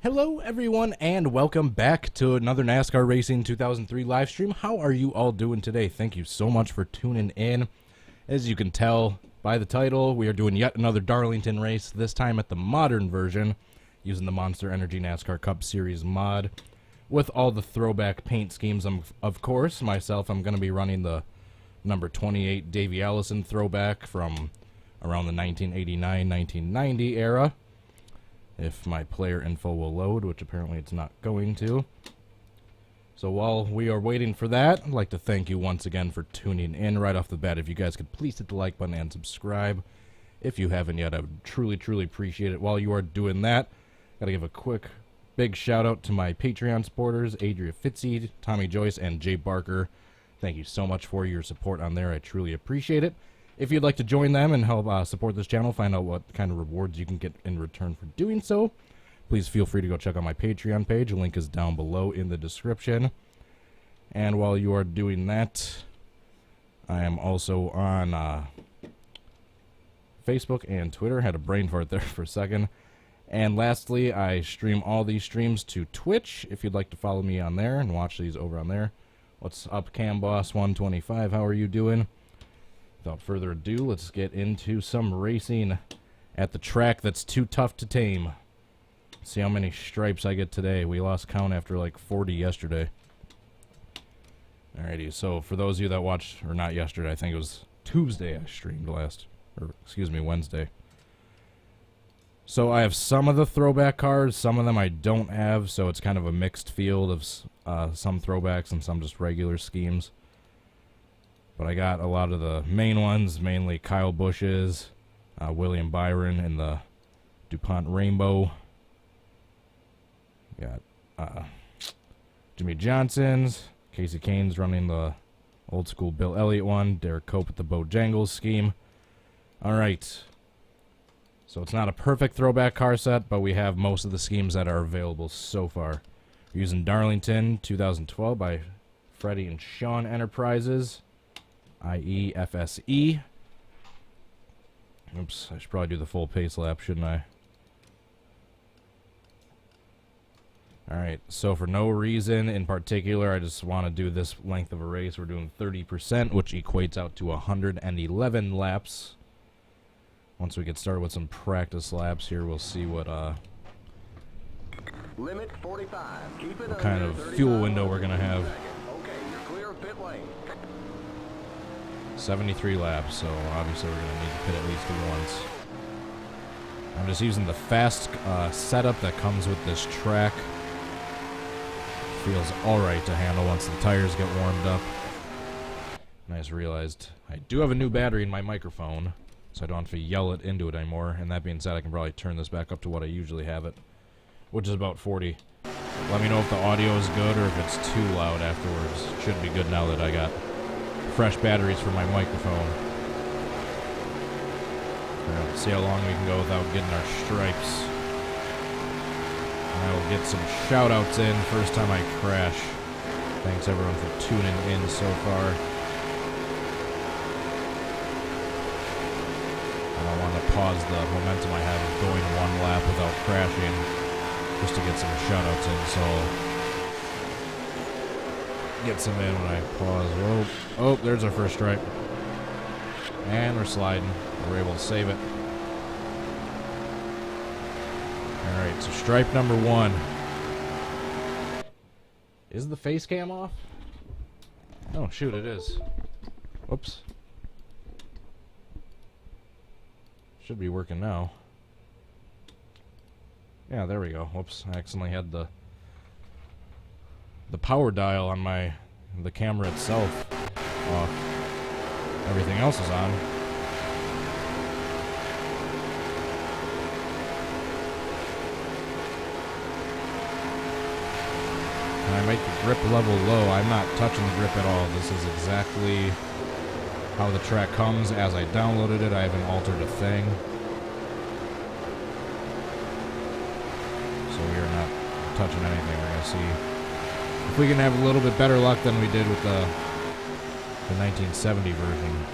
Hello everyone and welcome back to another NASCAR Racing 2003 live stream. How are you all doing today? Thank you so much for tuning in. As you can tell by the title, we are doing yet another Darlington race, this time at the modern version, using the Monster Energy NASCAR Cup Series mod. With all the throwback paint schemes, of course, myself, I'm going to be running the number 28 Davey Allison throwback from around the 1989-1990 era. If my player info will load, which apparently it's not going to. So while we are waiting for that, I'd like to thank you once again for tuning in right off the bat. If you guys could please hit the like button and subscribe. If you haven't yet, I would truly, truly appreciate it. While you are doing that, got to give a quick, big shout out to my Patreon supporters, Adria Fitzy, Tommy Joyce, and Jay Barker. Thank you so much for your support on there. I truly appreciate it. If you'd like to join them and help support this channel, find out what kind of rewards you can get in return for doing so, please feel free to go check out my Patreon page. The link is down below in the description. And while you are doing that, I am also on Facebook and Twitter. Had a brain fart there for a second. And lastly, I stream all these streams to Twitch. If you'd like to follow me on there and watch these over on there. What's up, CamBoss125? How are you doing? Without further ado, let's get into some racing at the track that's too tough to tame. See how many stripes I get today. We lost count after like 40 yesterday. Alrighty, so for those of you that watched, or not yesterday, I think it was Tuesday I streamed last, or excuse me, Wednesday. So I have some of the throwback cars, some of them I don't have, so it's kind of a mixed field of some throwbacks and some just regular schemes. But I got a lot of the main ones, mainly Kyle Busch's, William Byron in the DuPont Rainbow. Got Jimmy Johnson's, Casey Kane's running the old school Bill Elliott one, Derek Cope with the Bojangles scheme. Alright, so it's not a perfect throwback car set, but we have most of the schemes that are available so far. We're using Darlington 2012 by Freddie and Sean Enterprises. i.e. FSE. Oops, I should probably do the full pace lap, shouldn't I? Alright, so for no reason in particular, I just want to do this length of a race. We're doing 30%, which equates out to 111 laps. Once we get started with some practice laps here, we'll see what Limit 45. Keep it what kind of fuel window we're going to have. Okay, you're clear of pit lane. 73 laps, so obviously we're going to need to pit at least once. I'm just using the fast setup that comes with this track. Feels alright to handle once the tires get warmed up. And I just realized I do have a new battery in my microphone, so I don't have to yell it into it anymore. And that being said, I can probably turn this back up to what I usually have it, which is about 40. Let me know if the audio is good or if it's too loud afterwards. Should be good now that I got fresh batteries for my microphone. Let's see how long we can go without getting our stripes. And I will get some shout outs in first time I crash. Thanks everyone for tuning in so far. I don't want to pause the momentum I have of going one lap without crashing just to get some shout outs in, so get some in when I pause. Whoa. Oh, there's our first stripe. And we're sliding. We're able to save it. Alright, so stripe number 1. Is the face cam off? Oh, shoot, it is. Whoops. Should be working now. Yeah, there we go. Whoops, I accidentally had the power dial on the camera itself off. Everything else is on. And I make the grip level low. I'm not touching the grip at all. This is exactly how the track comes. As I downloaded it, I haven't altered a thing. So we are not touching anything. We're going to see if we can have a little bit better luck than we did with the 1970 version.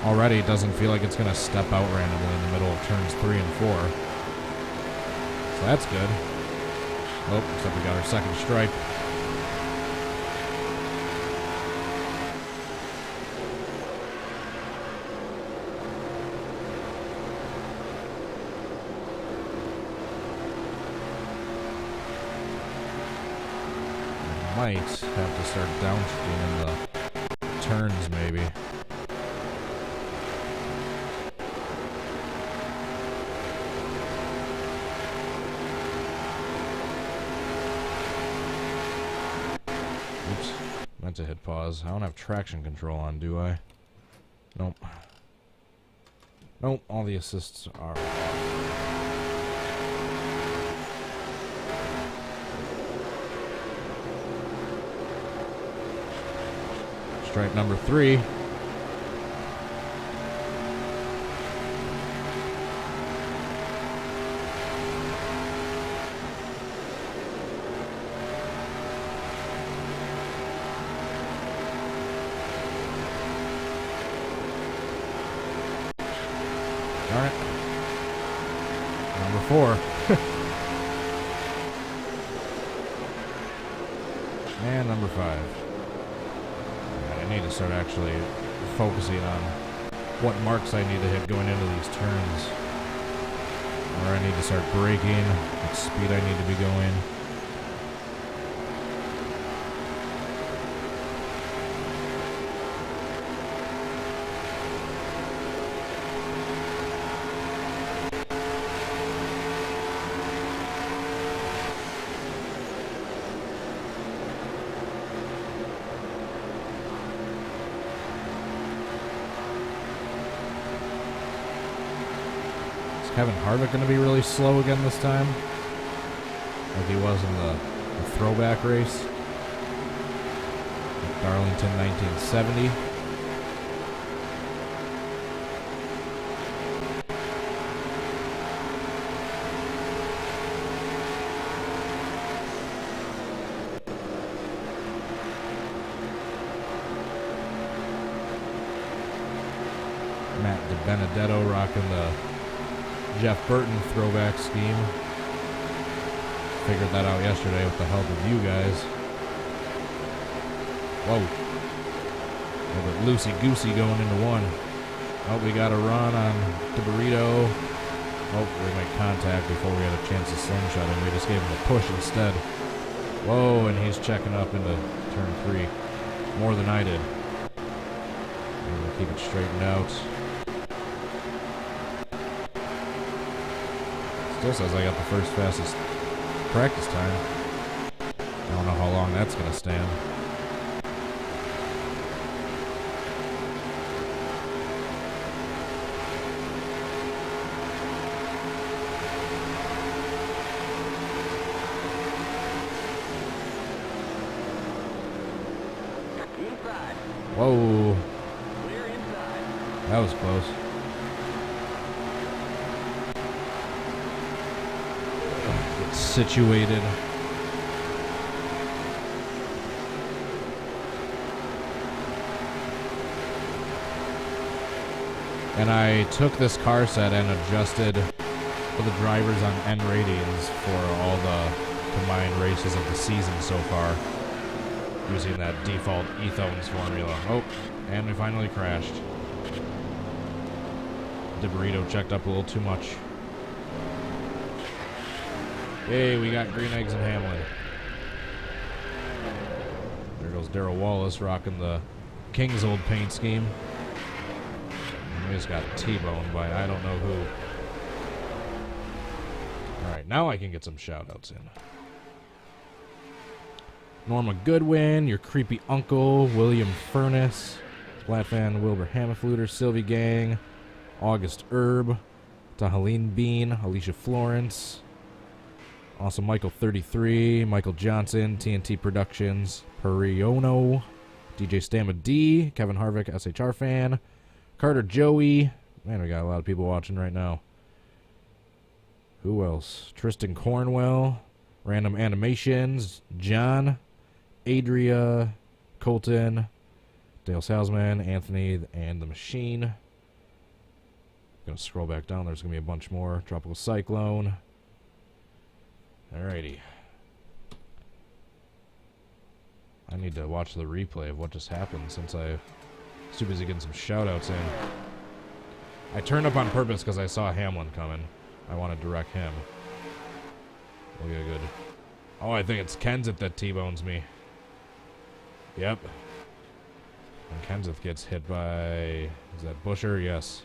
Already it doesn't feel like it's going to step out randomly in the middle of turns 3 and 4. So that's good. Oh, except we got our second stripe. Might have to start downshifting in the turns, maybe. Oops, meant to hit pause. I don't have traction control on, do I? Nope. Nope, all the assists are off. Stripe number 3. Darn it. Number 4. And number 5. I need to start actually focusing on what marks I need to hit going into these turns. Or I need to start braking, what speed I need to be going. Kevin Harvick going to be really slow again this time, like he was in the throwback race at Darlington 1970. Matt DiBenedetto rocking the Jeff Burton throwback scheme. Figured that out yesterday with the help of you guys. Whoa. A little bit loosey-goosey going into one. Oh, we got a run on the burrito. Oh, we made contact before we had a chance to slingshot him. We just gave him a push instead. Whoa, and he's checking up into turn 3. More than I did. And we'll keep it straightened out. Still says I got the first fastest practice time. I don't know how long that's going to stand. Inside. Whoa. Clear inside. That was close. Get situated. And I took this car set and adjusted for the drivers on N ratings for all the combined races of the season so far, using that default Ethones formula. Oh, and we finally crashed. The burrito checked up a little too much. Hey, we got green eggs and Hamlin. There goes Darrell Wallace rocking the King's old paint scheme. And we just got T-boned by I don't know who. Alright, now I can get some shout-outs in. Norma Goodwin, your creepy uncle, William Furness, Splatfan Wilbur Hammerfluter, Sylvie Gang, August Herb, Tahaleen Bean, Alicia Florence, also Michael 33, Michael Johnson, TNT Productions, Periono, DJ Stamma D, Kevin Harvick, SHR fan, Carter Joey. Man, we got a lot of people watching right now. Who else? Tristan Cornwell, Random Animations, John, Adria, Colton, Dale Salzman, Anthony, and the Machine. Gonna scroll back down. There's gonna be a bunch more. Tropical Cyclone, Alrighty. I need to watch the replay of what just happened since I was too busy getting some shoutouts in. I turned up on purpose because I saw Hamlin coming. I wanted to wreck him. We'll get good. Oh, I think it's Kenseth that T-bones me. Yep. And Kenseth gets hit by... Is that Busher? Yes.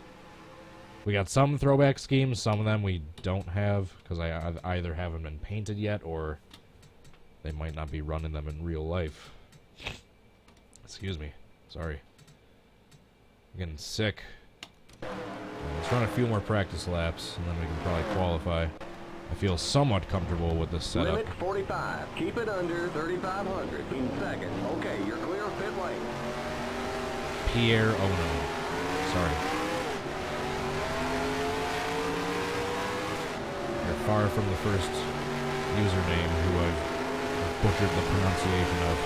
We got some throwback schemes. Some of them we don't have because I either haven't been painted yet or they might not be running them in real life. Excuse me. Sorry. I'm getting sick. Let's run a few more practice laps and then we can probably qualify. I feel somewhat comfortable with this setup. Limit 45. Keep it under 3,500. In second. Okay, you're clear of pit lane. Pierre Ono. Sorry. You're far from the first username who I've butchered the pronunciation of.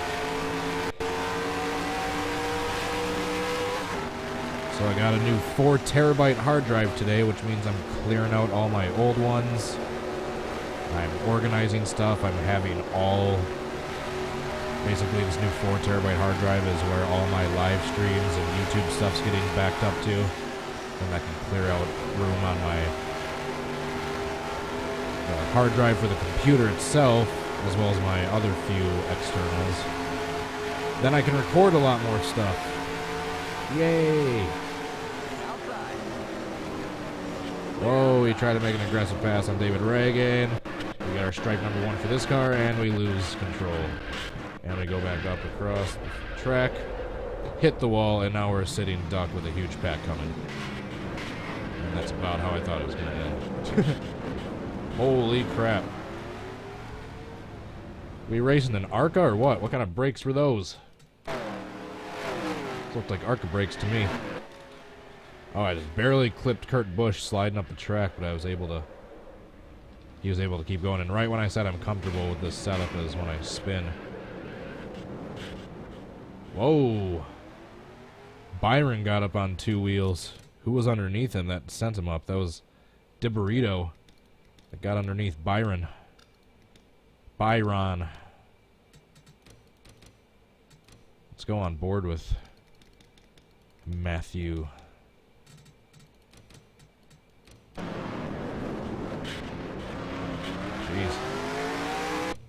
So I got a new 4 terabyte hard drive today, which means I'm clearing out all my old ones. I'm organizing stuff. I'm having all... Basically, this new 4 terabyte hard drive is where all my live streams and YouTube stuff's getting backed up to. And that can clear out room on my hard drive for the computer itself, as well as my other few externals. Then I can record a lot more stuff. Yay! Whoa, we tried to make an aggressive pass on David Reagan. We got our strike number 1 for this car, and we lose control. And we go back up across the track, hit the wall, and now we're sitting duck with a huge pack coming. And that's about how I thought it was going to end. Holy crap. We racing an ARCA or what? What kind of brakes were those? Looked like ARCA brakes to me. Oh, I just barely clipped Kurt Busch sliding up the track, but I was able to... He was able to keep going. And right when I said I'm comfortable with this setup is when I spin. Whoa. Byron got up on 2 wheels. Who was underneath him that sent him up? That was DiBurrito that got underneath Byron. Byron. Let's go on board with Matthew. Jeez.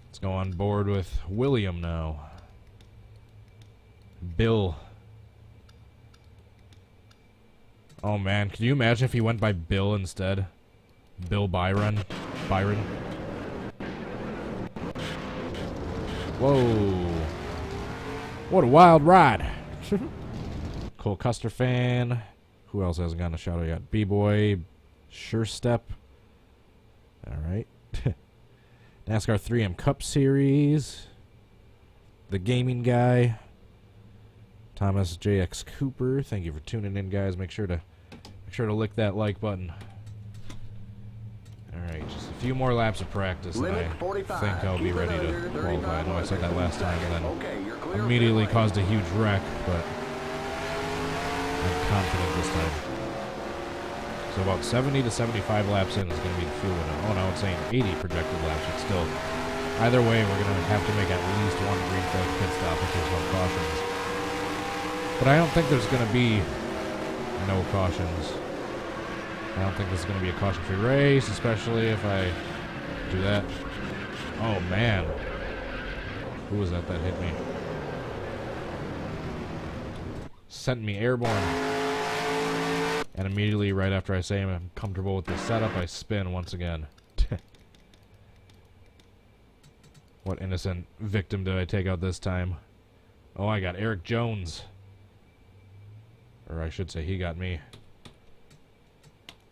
Let's go on board with William now. Bill. Oh man, can you imagine if he went by Bill instead? Bill Byron. Byron. Whoa. What a wild ride. Cole Custer fan. Who else hasn't gotten a shout out yet? B-Boy. Sure Step. Alright. NASCAR 3M Cup Series. The Gaming Guy. Thomas JX Cooper. Thank you for tuning in, guys. Make sure to lick that like button. Alright, just a few more laps of practice and I think I'll be ready to qualify. I know I said that last time and then immediately caused a huge wreck, but I'm confident this time. So about 70 to 75 laps in is going to be the fuel window. Oh no, it's saying 80 projected laps, but still. Either way, we're going to have to make at least 1 green flag pit stop if there's no cautions. But I don't think there's going to be no cautions. I don't think this is going to be a caution-free race, especially if I do that. Oh man. Who was that hit me? Sent me airborne. And immediately, right after I say I'm comfortable with this setup, I spin once again. What innocent victim did I take out this time? Oh, I got Eric Jones. Or I should say he got me.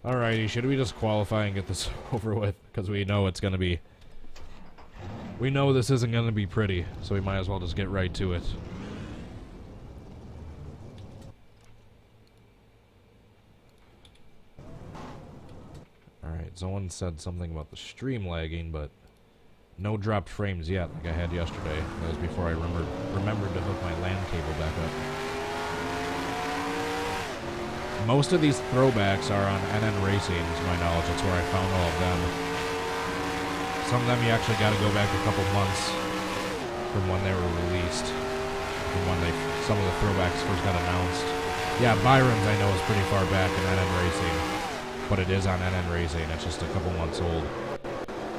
Alrighty, should we just qualify and get this over with? Because we know it's going to be... We know this isn't going to be pretty, so we might as well just get right to it. Alright, someone said something about the stream lagging, but no dropped frames yet like I had yesterday. That was before I remembered to hook my LAN cable back up. Most of these throwbacks are on Nnracing, to my knowledge. That's where I found all of them. Some of them you actually got to go back a couple months from when they were released, from when some of the throwbacks first got announced. Yeah, Byron's I know is pretty far back in Nnracing, but it is on Nnracing. It's just a couple months old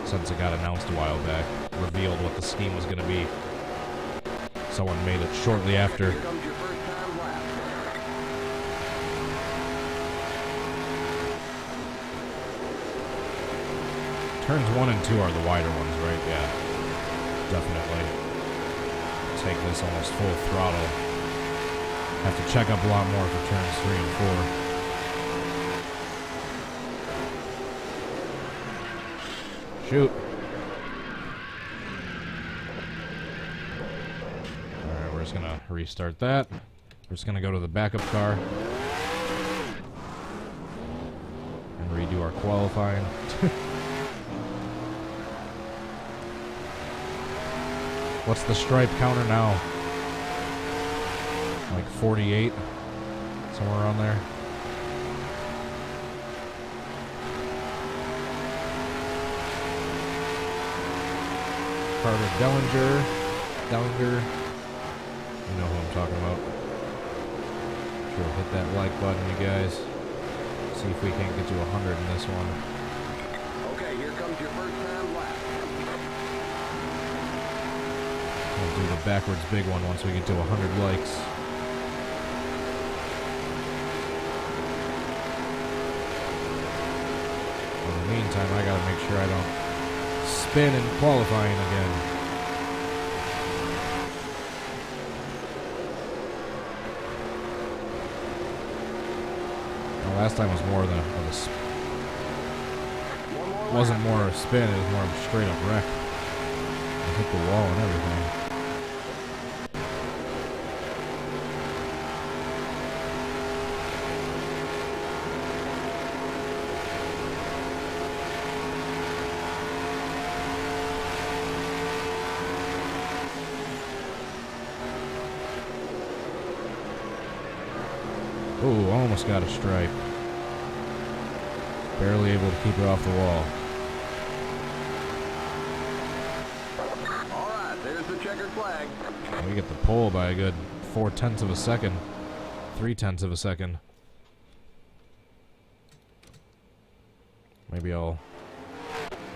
since it got announced a while back, revealed what the scheme was going to be. Someone made it shortly after. Turns 1 and 2 are the wider ones, right? Yeah, definitely. Take this almost full throttle. Have to check up a lot more for turns 3 and 4. Shoot. Alright, we're just gonna restart that. We're just gonna go to the backup car and redo our qualifying. What's the stripe counter now? Like 48? Somewhere around there. Carter Dellinger. You know who I'm talking about. Sure, hit that like button, you guys. See if we can't get to 100 in this one. Okay, here comes your first time lap. We'll do the backwards big one once we get to 100 likes. In the meantime, I gotta make sure I don't spin in qualifying again. Well, last time was more of a wasn't more of a spin, it was more of a straight up wreck. I hit the wall and everything. Ooh, almost got a stripe. Barely able to keep it off the wall. Alright, there's the checkered flag. We get the pole by a good 0.4 of a second. 0.3 of a second. Maybe I'll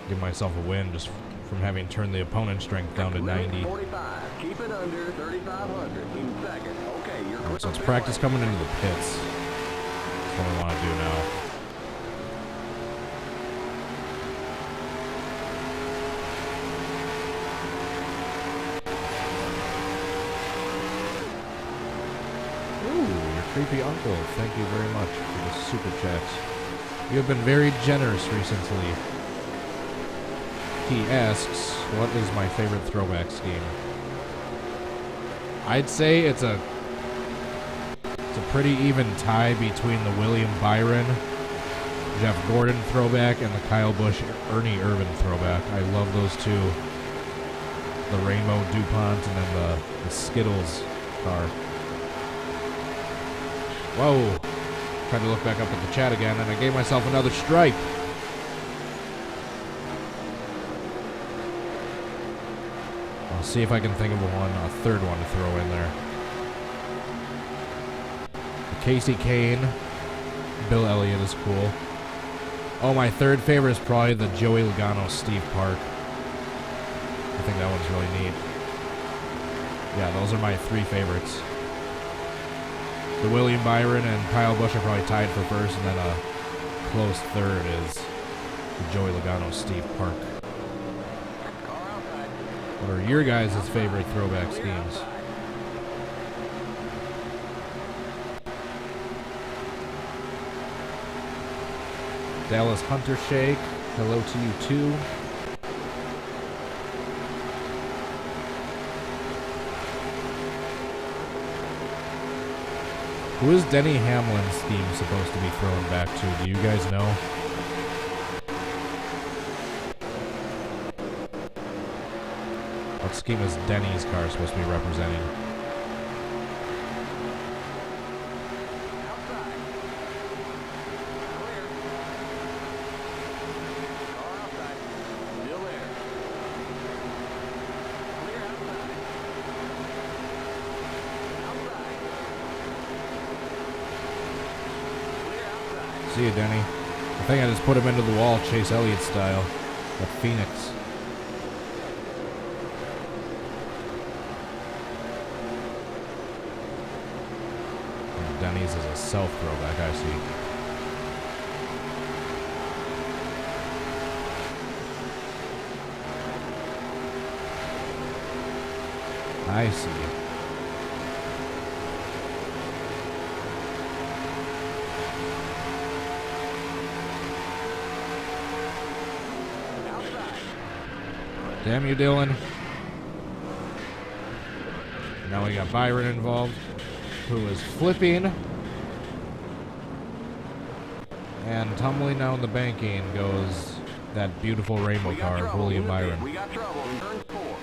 give myself a win just from having turned the opponent's strength down to 90. 45. Keep it under 3,500 in second. Okay, you're Alright, so let's practice coming into the pits. That's what I want to do now. Ooh, your creepy uncle. Thank you very much for the super chat. You have been very generous recently. He asks, what is my favorite throwback scheme? I'd say it's a pretty even tie between the William Byron, Jeff Gordon throwback and the Kyle Busch, Ernie Irvan throwback. I love those two. The Rainbow DuPont and then the Skittles car. Whoa. Tried to look back up at the chat again and I gave myself another stripe. I'll see if I can think of a third one to throw in there. The Casey Kane, Bill Elliott is cool. Oh, my third favorite is probably the Joey Logano Steve Park. I think that one's really neat. Yeah, those are my three favorites. The William Byron and Kyle Busch are probably tied for first, and then a close third is the Joey Logano Steve Park. What are your guys' favorite throwback schemes? Dallas Hunter Shake, hello to you too. Who is Denny Hamlin's theme supposed to be thrown back to? Do you guys know? What scheme is Denny's car supposed to be representing? See you, Denny. I think I just put him into the wall, Chase Elliott style. That Phoenix. And Denny's is a self-throwback, I see. I see. Damn you, Dylan. Now we got Byron involved, who is flipping. And tumbling down the banking goes that beautiful rainbow car, William Byron. We got trouble in turn 4.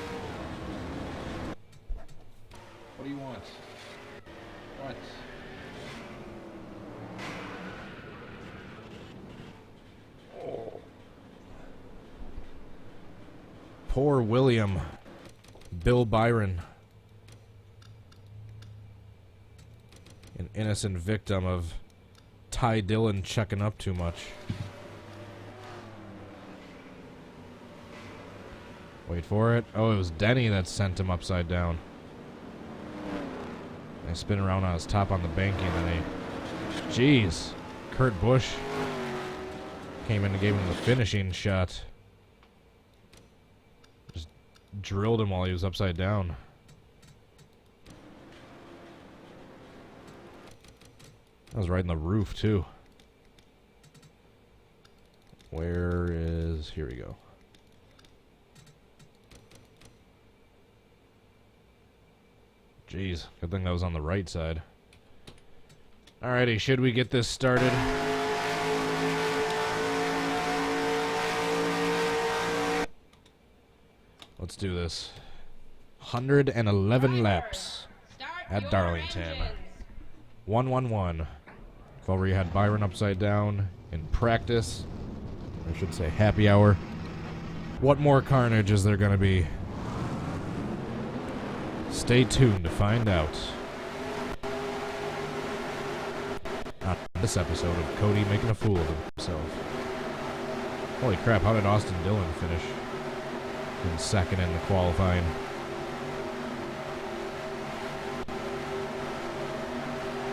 What do you want? What? Oh. Poor William. Bill Byron. An innocent victim of Ty Dillon checking up too much. Wait for it. Oh, it was Denny that sent him upside down. I spin around on his top on the banking, and jeez, Kurt Busch came in and gave him the finishing shot. Just drilled him while he was upside down. That was right in the roof, too. Where is... Here we go. Jeez, good thing that was on the right side. Alrighty, should we get this started? Let's do this. 111 laps at Darlington. 111. If over you had Byron upside down in practice, I should say happy hour. What more carnage is there going to be? Stay tuned to find out. On this episode of Cody making a fool of himself. Holy crap, how did Austin Dillon finish in second in the qualifying?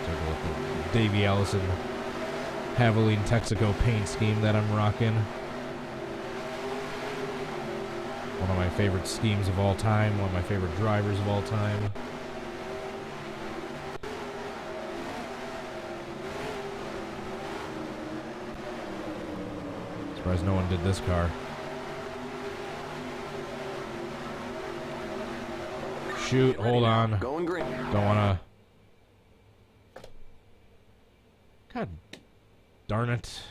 Take a look at Davey Allison Havoline Texaco paint scheme that I'm rocking. One of my favorite schemes of all time. One of my favorite drivers of all time. Surprised no one did this car. Shoot, hold on. Going green. Don't wanna... God darn it.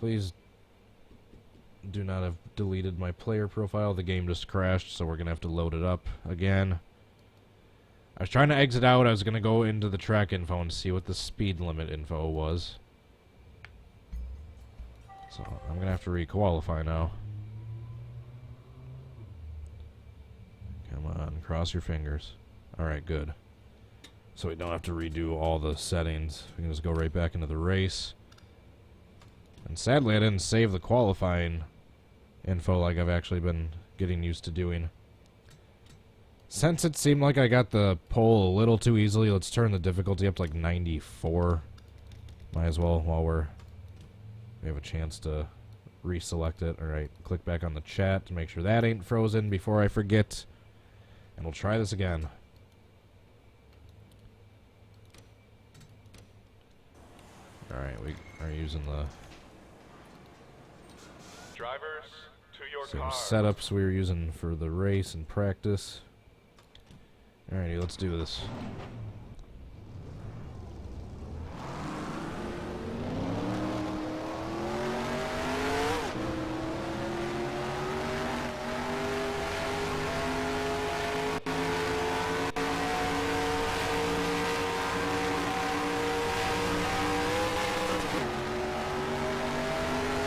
Please do not have deleted my player profile. The game just crashed, so we're gonna have to load it up again. I was trying to exit out. I was gonna go into the track info and see what the speed limit info was. So I'm gonna have to re-qualify now. Come on, cross your fingers. Alright, good. So we don't have to redo all the settings. We can just go right back into the race. And sadly, I didn't save the qualifying info like I've actually been getting used to doing. Since it seemed like I got the pole a little too easily, let's turn the difficulty up to like 94. Might as well while we have a chance to reselect it. Alright, click back on the chat to make sure that ain't frozen before I forget. And we'll try this again. Alright, we are using the drivers to your same car. setups we were using for the race and practice. Alrighty, let's do this.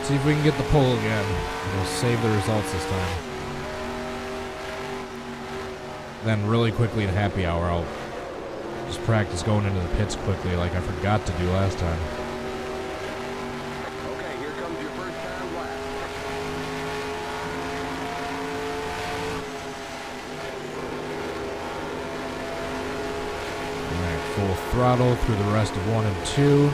See if we can get the pole again. We'll save the results this time. Then really quickly at happy hour, I'll Just practice going into the pits quickly like I forgot to do last time. Okay, here comes your first time lap. Alright, full throttle through the rest of 1 and 2.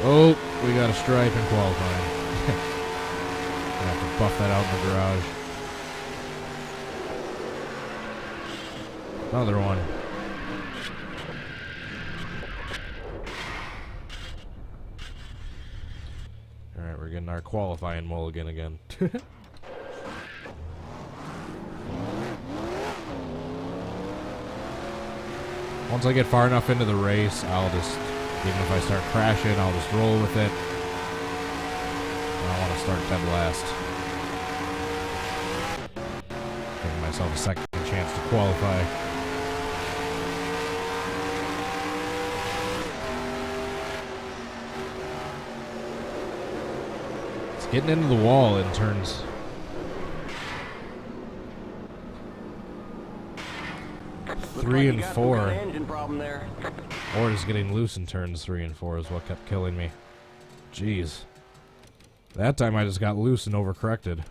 Oh, we got a stripe in qualifying. Gonna have to buff that out in the garage. Another one. Alright, we're getting our qualifying mulligan again. Once I get far enough into the race, I'll just, even if I start crashing, I'll just roll with it. I don't want to start dead last. Giving myself a second chance to qualify. It's getting into the wall in turns. Three and 4. Engine problem there. Or just getting loose in turns 3 and 4 is what kept killing me. Jeez. That time I just got loose and overcorrected.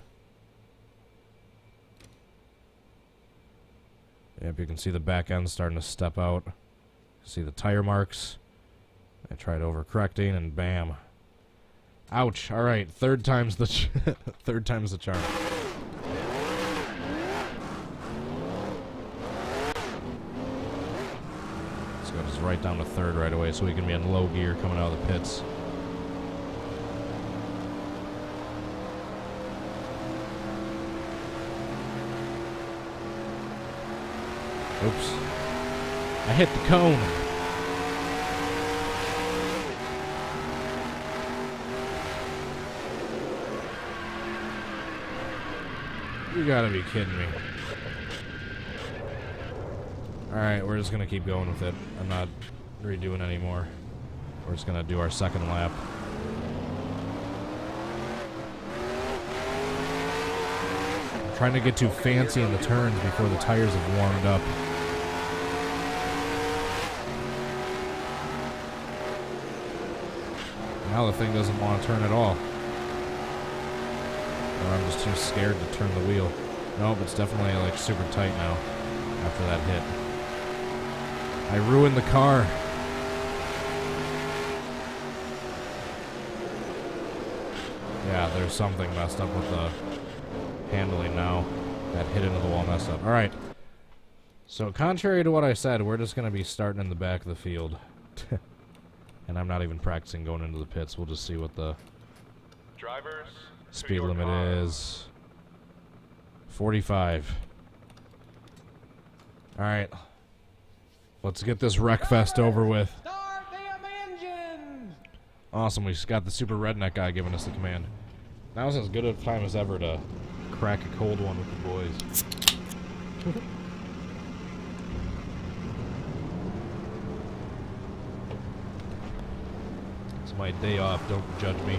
Yep, you can see the back end starting to step out. See the tire marks. I tried overcorrecting and bam. Ouch. All right, third time's the third time's the charm. Let's go just right down to third right away so we can be in low gear coming out of the pits. Oops. I hit the cone. You gotta be kidding me. Alright, we're just gonna keep going with it. I'm not redoing anymore. We're just gonna do our second lap. I'm trying to get too fancy in the turns before the tires have warmed up. Now the thing doesn't want to turn at all. Or I'm just too scared to turn the wheel. Nope, it's definitely like super tight now after that hit. I ruined the car. Yeah, there's something messed up with the handling now. That hit into the wall messed up. Alright. So contrary to what I said, we're just going to be starting in the back of the field. And I'm not even practicing going into the pits. We'll just see what the Drivers, speed limit is. 45. Alright. Let's get this wreck fest over with. Start them engines! Awesome, we just got the super redneck guy giving us the command. Now's as good a time as ever to crack a cold one with the boys. It's my day off, don't judge me.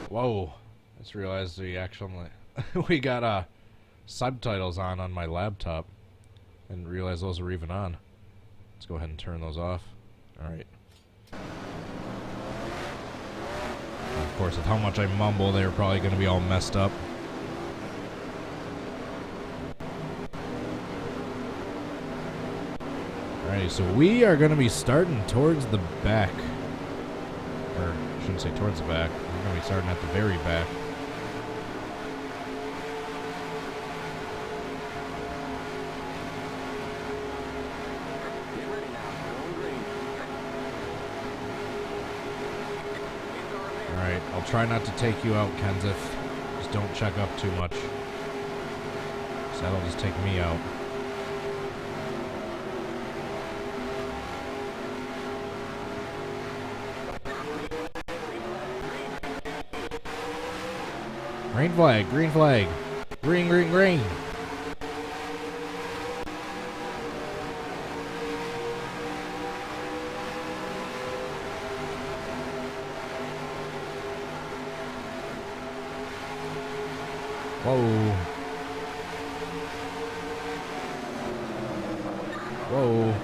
Whoa, I just realized we actually we got subtitles on my laptop. Didn't realize those were even on. Let's go ahead and turn those off. Alright. Of course, with how much I mumble, they're probably going to be all messed up. Alrighty, so we are going to be starting towards the back. Or, I shouldn't say towards the back. We're going to be starting at the very back. Get ready now. Going green. Alright, I'll try not to take you out, Kenseth. Just don't check up too much. So that'll just take me out. Green flag, green flag. Green, green, green. Whoa. Whoa.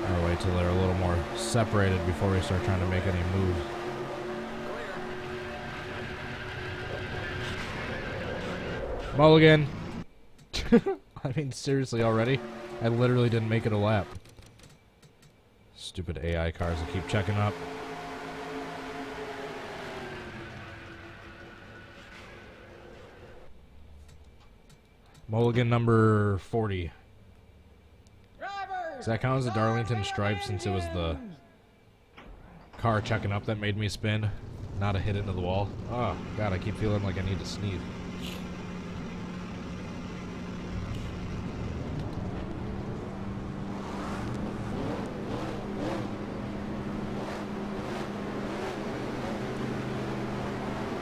I'll wait till they're a little more separated before we start trying to make any moves. Mulligan. I mean, seriously already? I literally didn't make it a lap. Stupid AI cars that keep checking up. Mulligan number 40. Does that count as a Darlington stripe since it was the car checking up that made me spin? Not a hit into the wall. Oh, God, I keep feeling like I need to sneeze.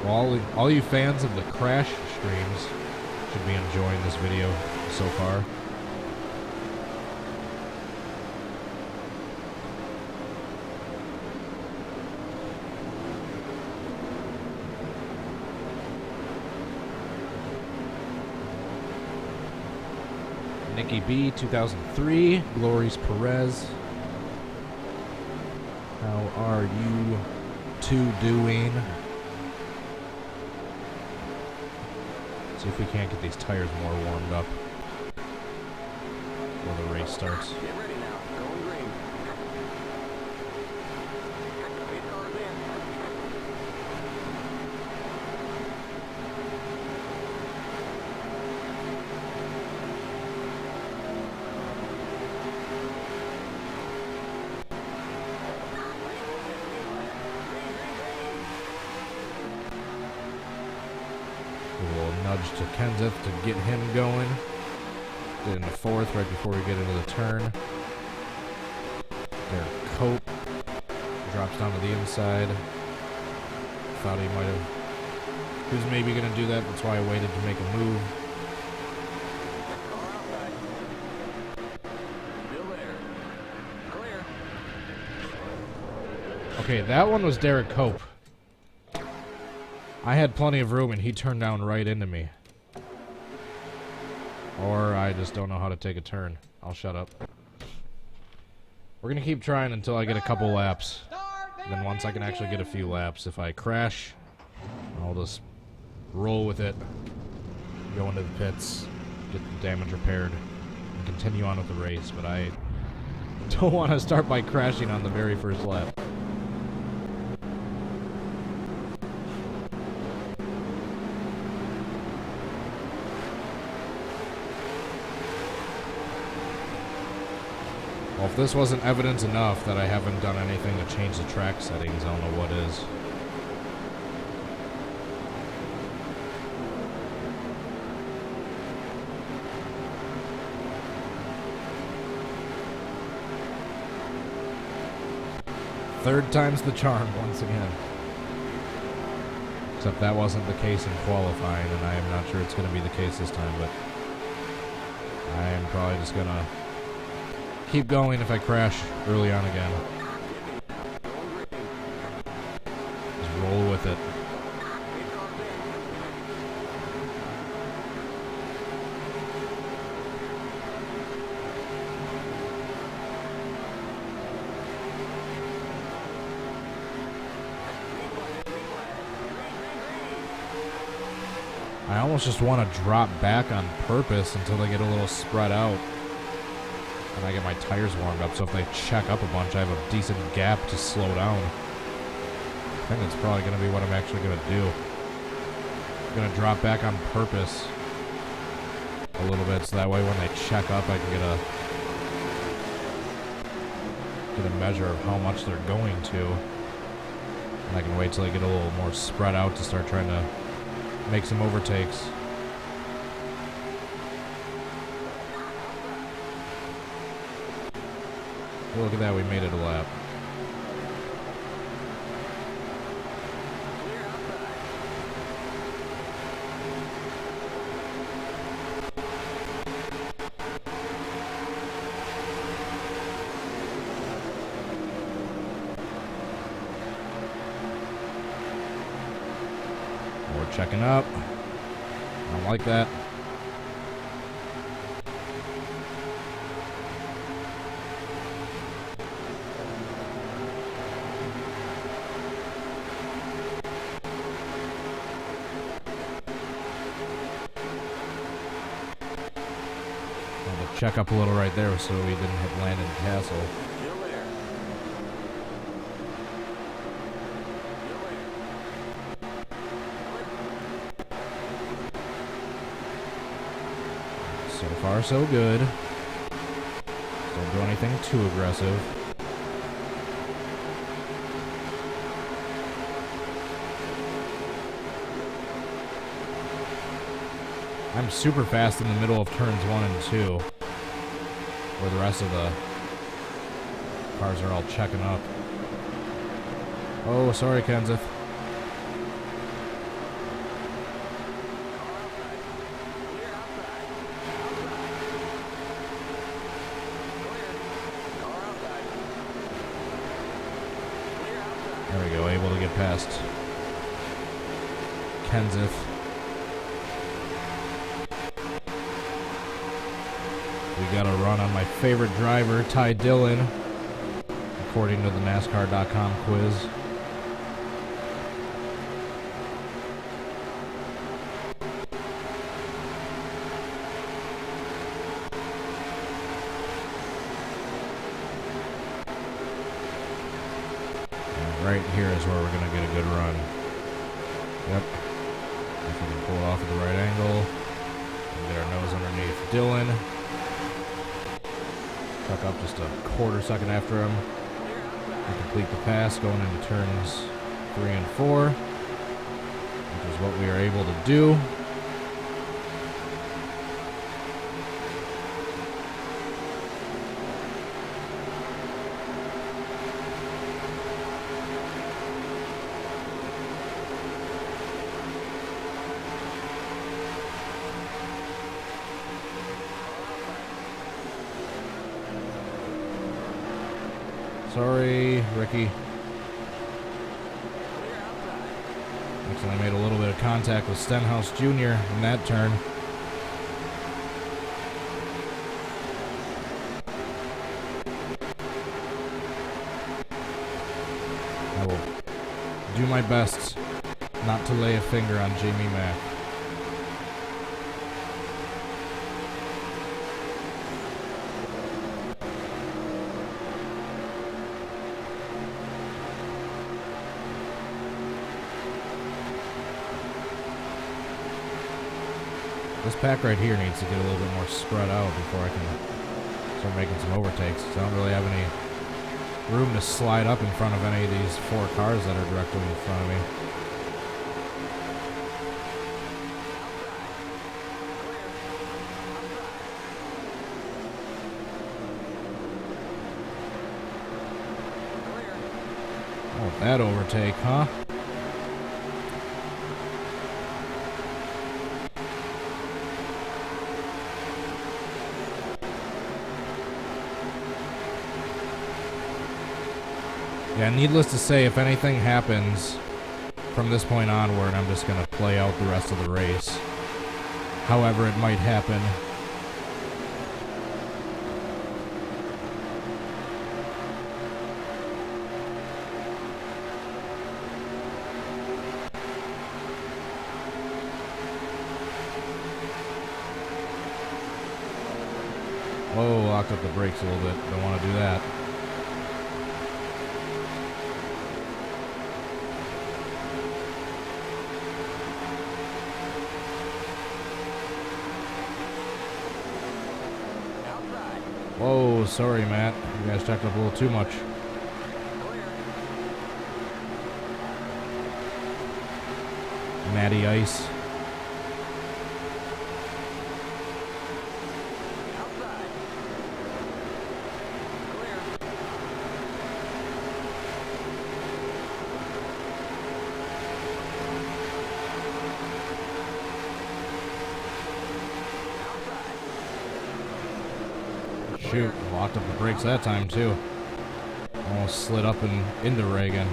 Well, all you fans of the crash streams should be enjoying this video so far. Nikki B, 2003, Glories Perez. How are you two doing? See if we can't get these tires more warmed up before the race starts. Get ready now. Going green. 8 cars in. A little nudge to Kenseth to get him going. Get into fourth right before we get into the turn. Derek Cope drops down to the inside. Thought he might have. He was maybe going to do that. That's why I waited to make a move. Still there. Clear. Okay, that one was Derek Cope. I had plenty of room and he turned down right into me. Or I just don't know how to take a turn. I'll shut up. We're going to keep trying until I get a couple laps. Then once I can actually get a few laps, if I crash, I'll just roll with it, go into the pits, get the damage repaired, and continue on with the race. But I don't want to start by crashing on the very first lap. Well, if this wasn't evidence enough that I haven't done anything to change the track settings, I don't know what is. Third time's the charm once again. Except that wasn't the case in qualifying, and I am not sure it's going to be the case this time, but I am probably just going to keep going if I crash early on again. Just roll with it. I almost just want to drop back on purpose until they get a little spread out. And I get my tires warmed up, so if they check up a bunch, I have a decent gap to slow down. I think that's probably going to be what I'm actually going to do. I'm going to drop back on purpose a little bit, so that way when they check up, I can get a measure of how much they're going to. And I can wait till they get a little more spread out to start trying to make some overtakes. Look at that, we made it a lap. checking up. I don't like that. Check up a little right there so we didn't hit Landon Castle. Still there. So far, so good. Don't do anything too aggressive. I'm super fast in the middle of turns 1 and 2. Where the rest of the cars are all checking up. Oh, sorry, Kenseth. There we go, able to get past Kenseth. We got a run on my favorite driver, Ty Dillon, according to the NASCAR.com quiz. And right here is where we're going to get a good run. Yep. If we can pull it off at the right angle. And get our nose underneath Dillon. Tuck up just a quarter second after him. We complete the pass going into turns 3 and 4, which is what we are able to do. Sorry, Ricky. Actually, I made a little bit of contact with Stenhouse Jr. in that turn. I will do my best not to lay a finger on Jamie Mack. This pack right here needs to get a little bit more spread out before I can start making some overtakes. I don't really have any room to slide up in front of any of these 4 cars that are directly in front of me. Oh, that overtake, huh? Yeah, needless to say, if anything happens from this point onward, I'm just going to play out the rest of the race. However it might happen. Whoa, locked up the brakes a little bit. Don't want to do that. Whoa, sorry, Matt. You guys checked up a little too much. Matty Ice. Shoot, locked up the brakes that time too. Almost slid up and into Reagan.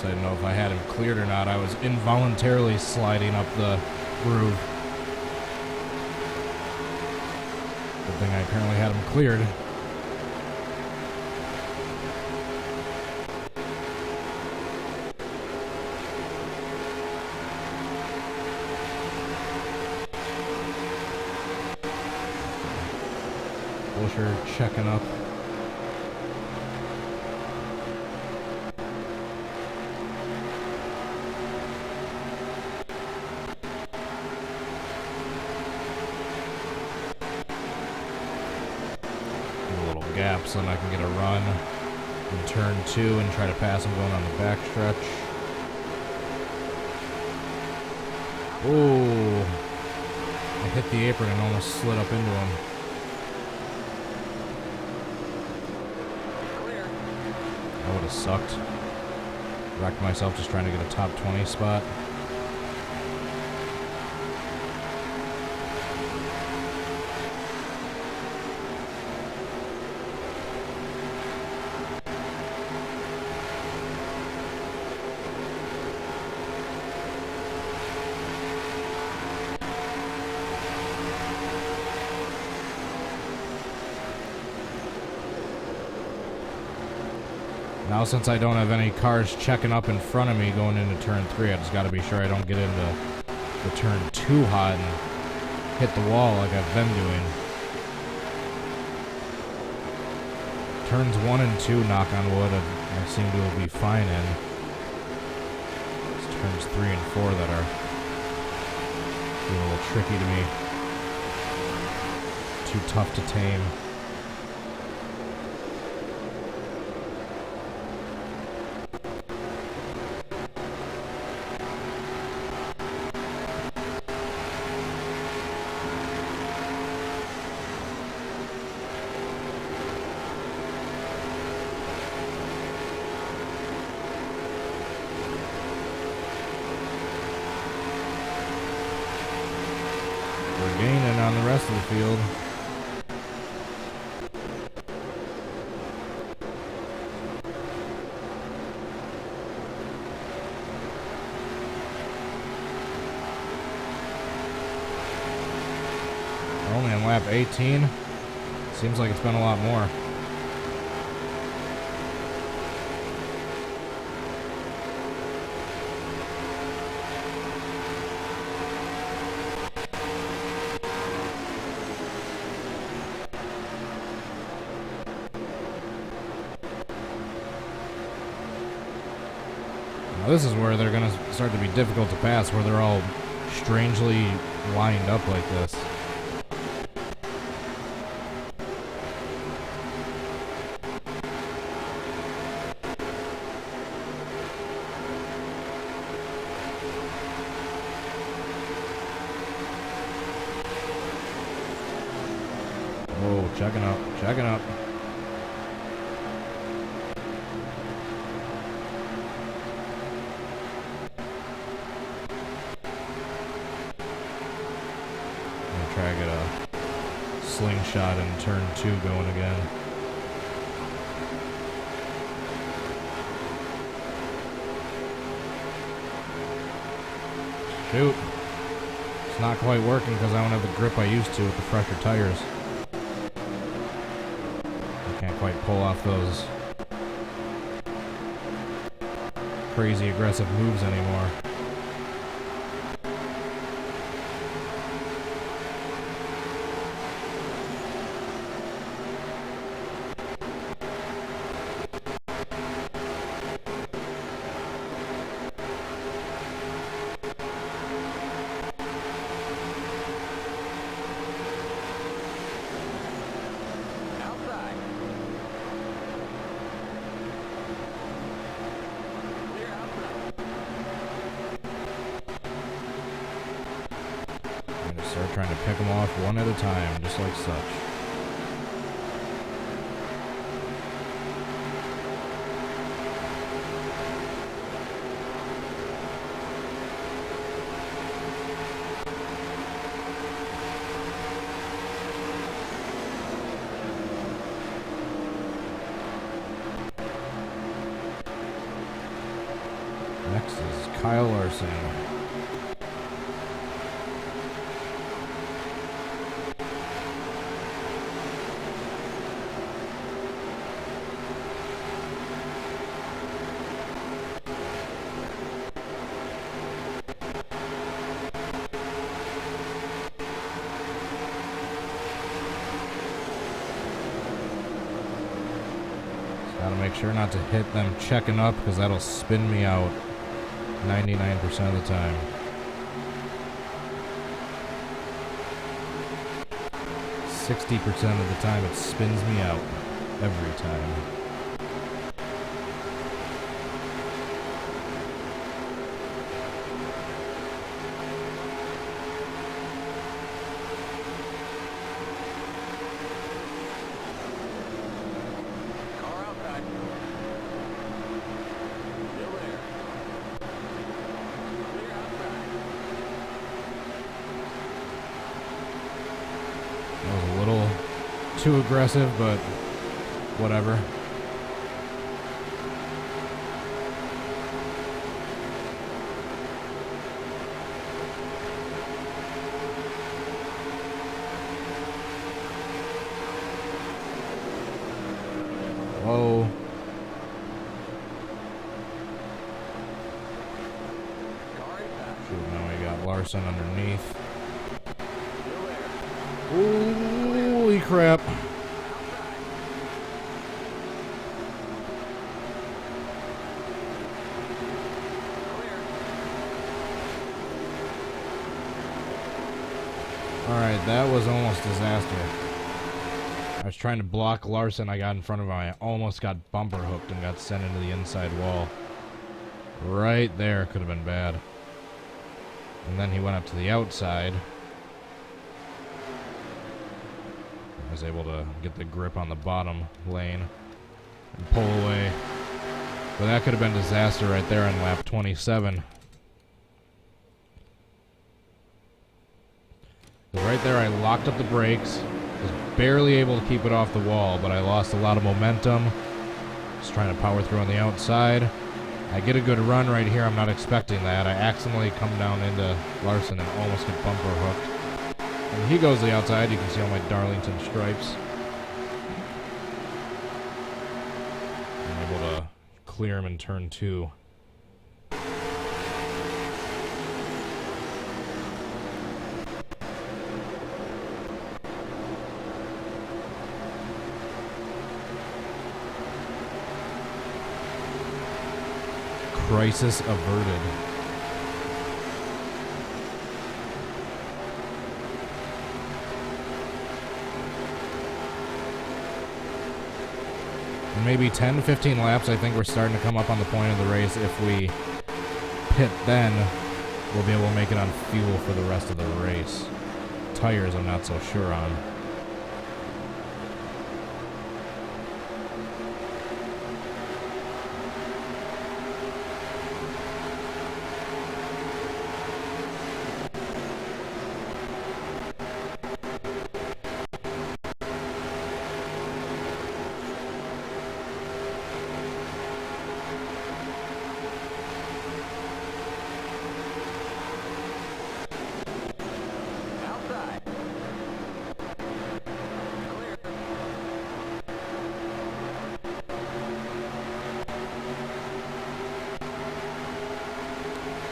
so I didn't know if I had him cleared or not. I was involuntarily sliding up the groove. Good thing I apparently had him cleared. Busher checking up. Gap so then I can get a run in turn 2 and try to pass him going on the back stretch. Oh, I hit the apron and almost slid up into him. That would have sucked. Wrecked myself just trying to get a top 20 spot. Now, since I don't have any cars checking up in front of me going into turn 3, I just got to be sure I don't get into the turn too hot and hit the wall like I've been doing. Turns 1 and 2, knock on wood, I seem to be fine in. It's turns 3 and 4 that are a little tricky to me. Too tough to tame. Gaining on the rest of the field. Only on lap 18. Seems like it's been a lot more. This is where they're going to start to be difficult to pass, where they're all strangely lined up like this. Oh, checking up, checking up. Try to get a slingshot in turn 2 going again. Shoot. It's not quite working because I don't have the grip I used to with the fresher tires. I can't quite pull off those crazy aggressive moves anymore. Start trying to pick them off one at a time, just like such. Kyle Larson. Gotta make sure not to hit them checking up because that'll spin me out 99% of the time. .60% of the time it spins me out every time. Too aggressive, but whatever. Whoa. Shoot, now we got Larson underneath. Holy crap. Alright, that was almost disaster. I was trying to block Larson. I got in front of him. I almost got bumper hooked and got sent into the inside wall. Right there. Could have been bad. And then he went up to the outside. I was able to get the grip on the bottom lane and pull away. But that could have been disaster right there on lap 27. Right there I locked up the brakes. Was barely able to keep it off the wall, but I lost a lot of momentum. Just trying to power through on the outside. I get a good run right here. I'm not expecting that. I accidentally come down into Larson and almost get bumper hooked. And he goes to the outside. You can see all my Darlington stripes. I'm able to clear him in turn 2. Crisis averted. In maybe 10, 15 laps, I think we're starting to come up on the point of the race. If we pit then, we'll be able to make it on fuel for the rest of the race. Tires, I'm not so sure on.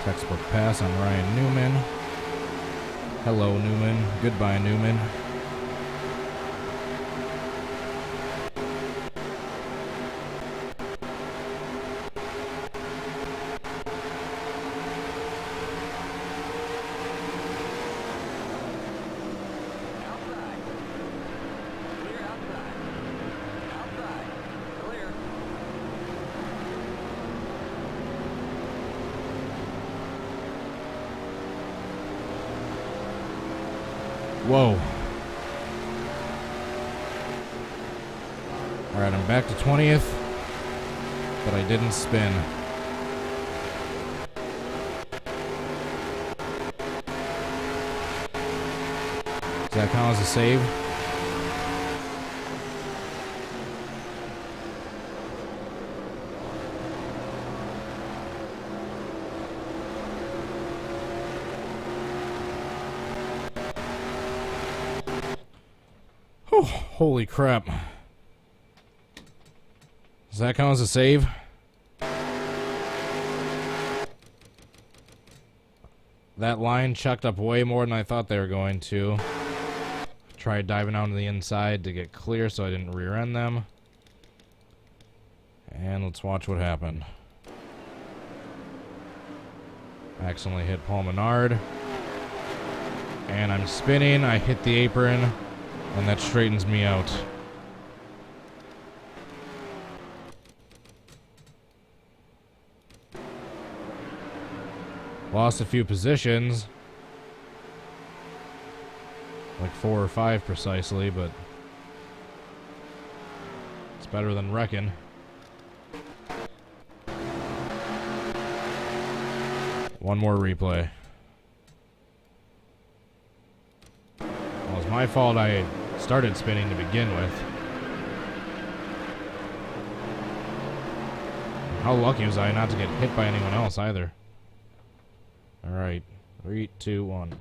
Textbook pass on Ryan Newman. Hello, Newman. Goodbye, Newman. Whoa. Alright, I'm back to 20th, but I didn't spin. Does that count as a save? Whew, holy crap. Does that count as a save? That line chucked up way more than I thought they were going to. Tried diving out to the inside to get clear so I didn't rear end them. And let's watch what happened. Accidentally hit Paul Menard. And I'm spinning, I hit the apron, and that straightens me out. Lost a few positions. Like 4 or 5 precisely, but it's better than wrecking. One more replay. Well, it's my fault I started spinning to begin with. How lucky was I not to get hit by anyone else either? Alright. 3, 2, 1.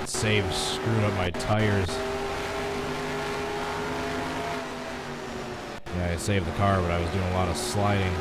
Save screwed up my tires. Yeah, I saved the car, but I was doing a lot of sliding.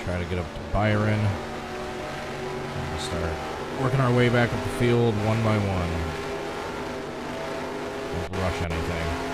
Try to get up to Byron. And we'll start working our way back up the field one by one. Don't rush anything.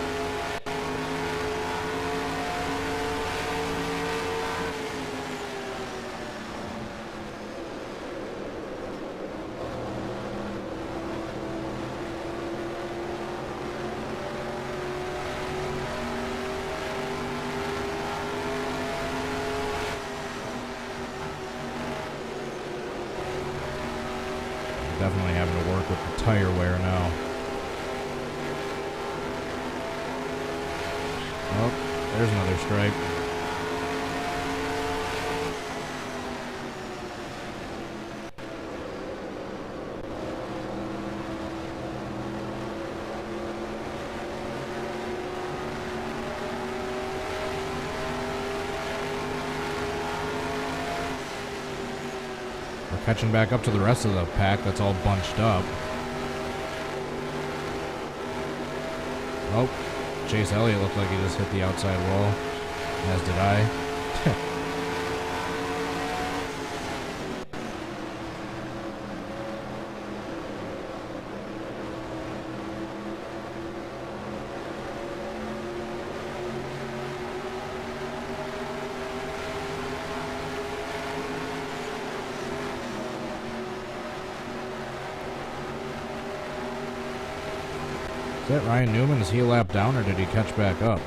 Definitely having to work with the tire wear now. Oh, there's another stripe. Catching back up to the rest of the pack that's all bunched up. Oh, Chase Elliott looked like he just hit the outside wall, as did I. Is that Ryan Newman? Is he a lap down or did he catch back up?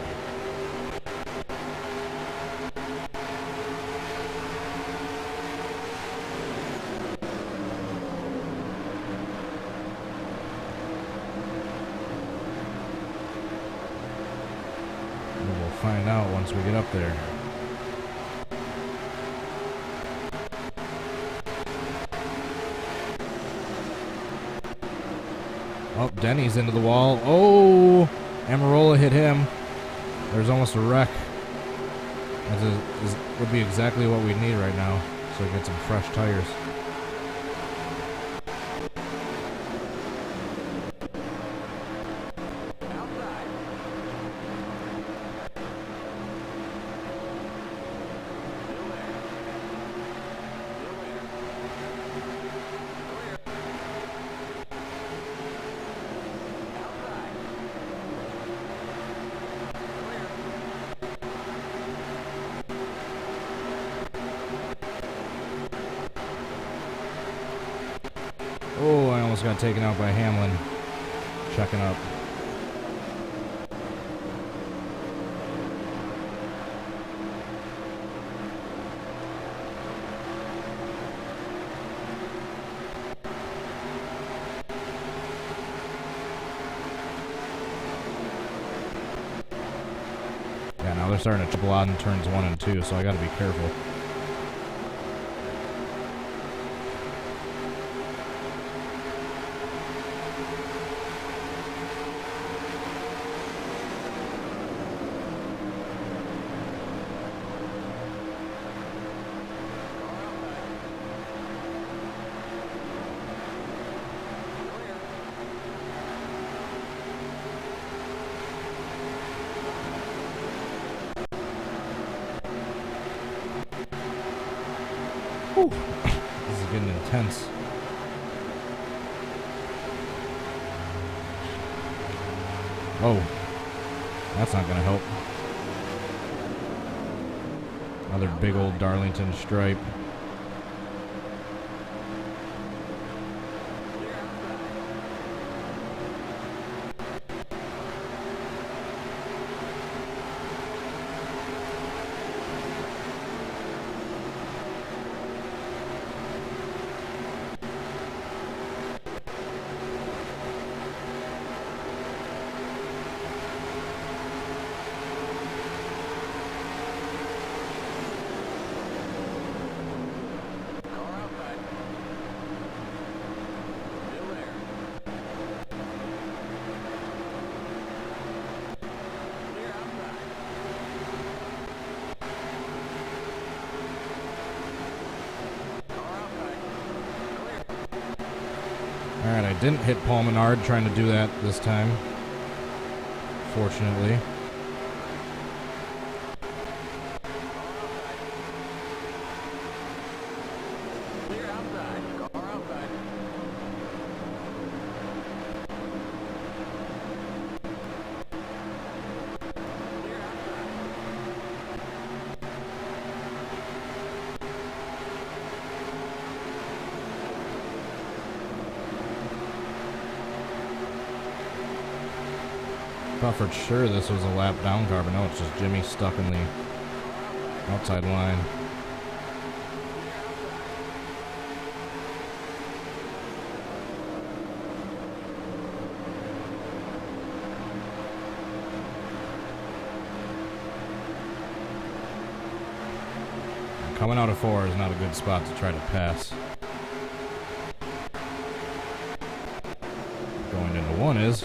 We'll find out once we get up there. Oh, Denny's into the wall. Oh, Amarola hit him. There's almost a wreck. That would be exactly what we need right now, so we get some fresh tires. almost got taken out by Hamlin. Checking up. Yeah, now they're starting to triple out in turns 1 and 2, so I gotta be careful. Whew. This is getting intense. Oh, that's not gonna help. Another big old Darlington stripe. Alright, I didn't hit Paul Menard trying to do that this time. Fortunately. Thought for sure this was a lap down car, but no, it's just Jimmy stuck in the outside line. Coming out of 4 is not a good spot to try to pass. Going into 1 is.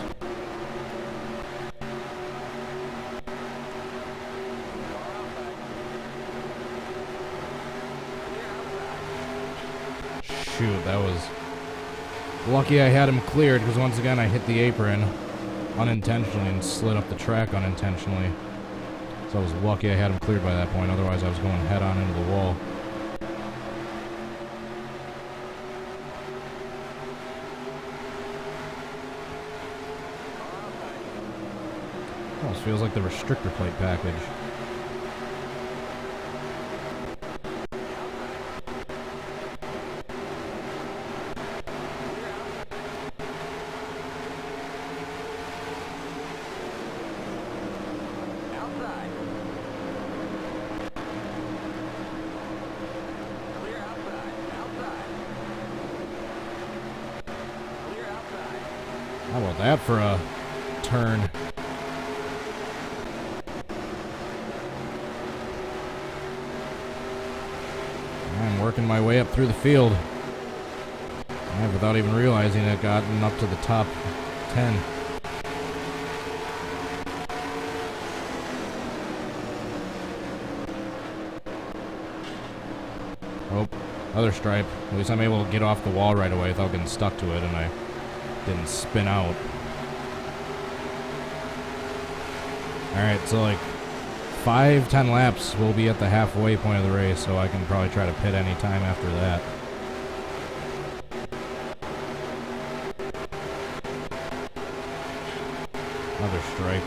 Shoot, that was lucky I had him cleared, because once again I hit the apron unintentionally and slid up the track unintentionally. So I was lucky I had him cleared by that point, otherwise I was going head on into the wall. Almost feels like the restrictor plate package. How about that for a turn? I'm working my way up through the field. And without even realizing it, gotten up to the top 10. Oh, other stripe. At least I'm able to get off the wall right away without getting stuck to it, and I didn't spin out. Alright, so like 5-10 laps we'll be at the halfway point of the race, so I can probably try to pit any time after that. Another stripe.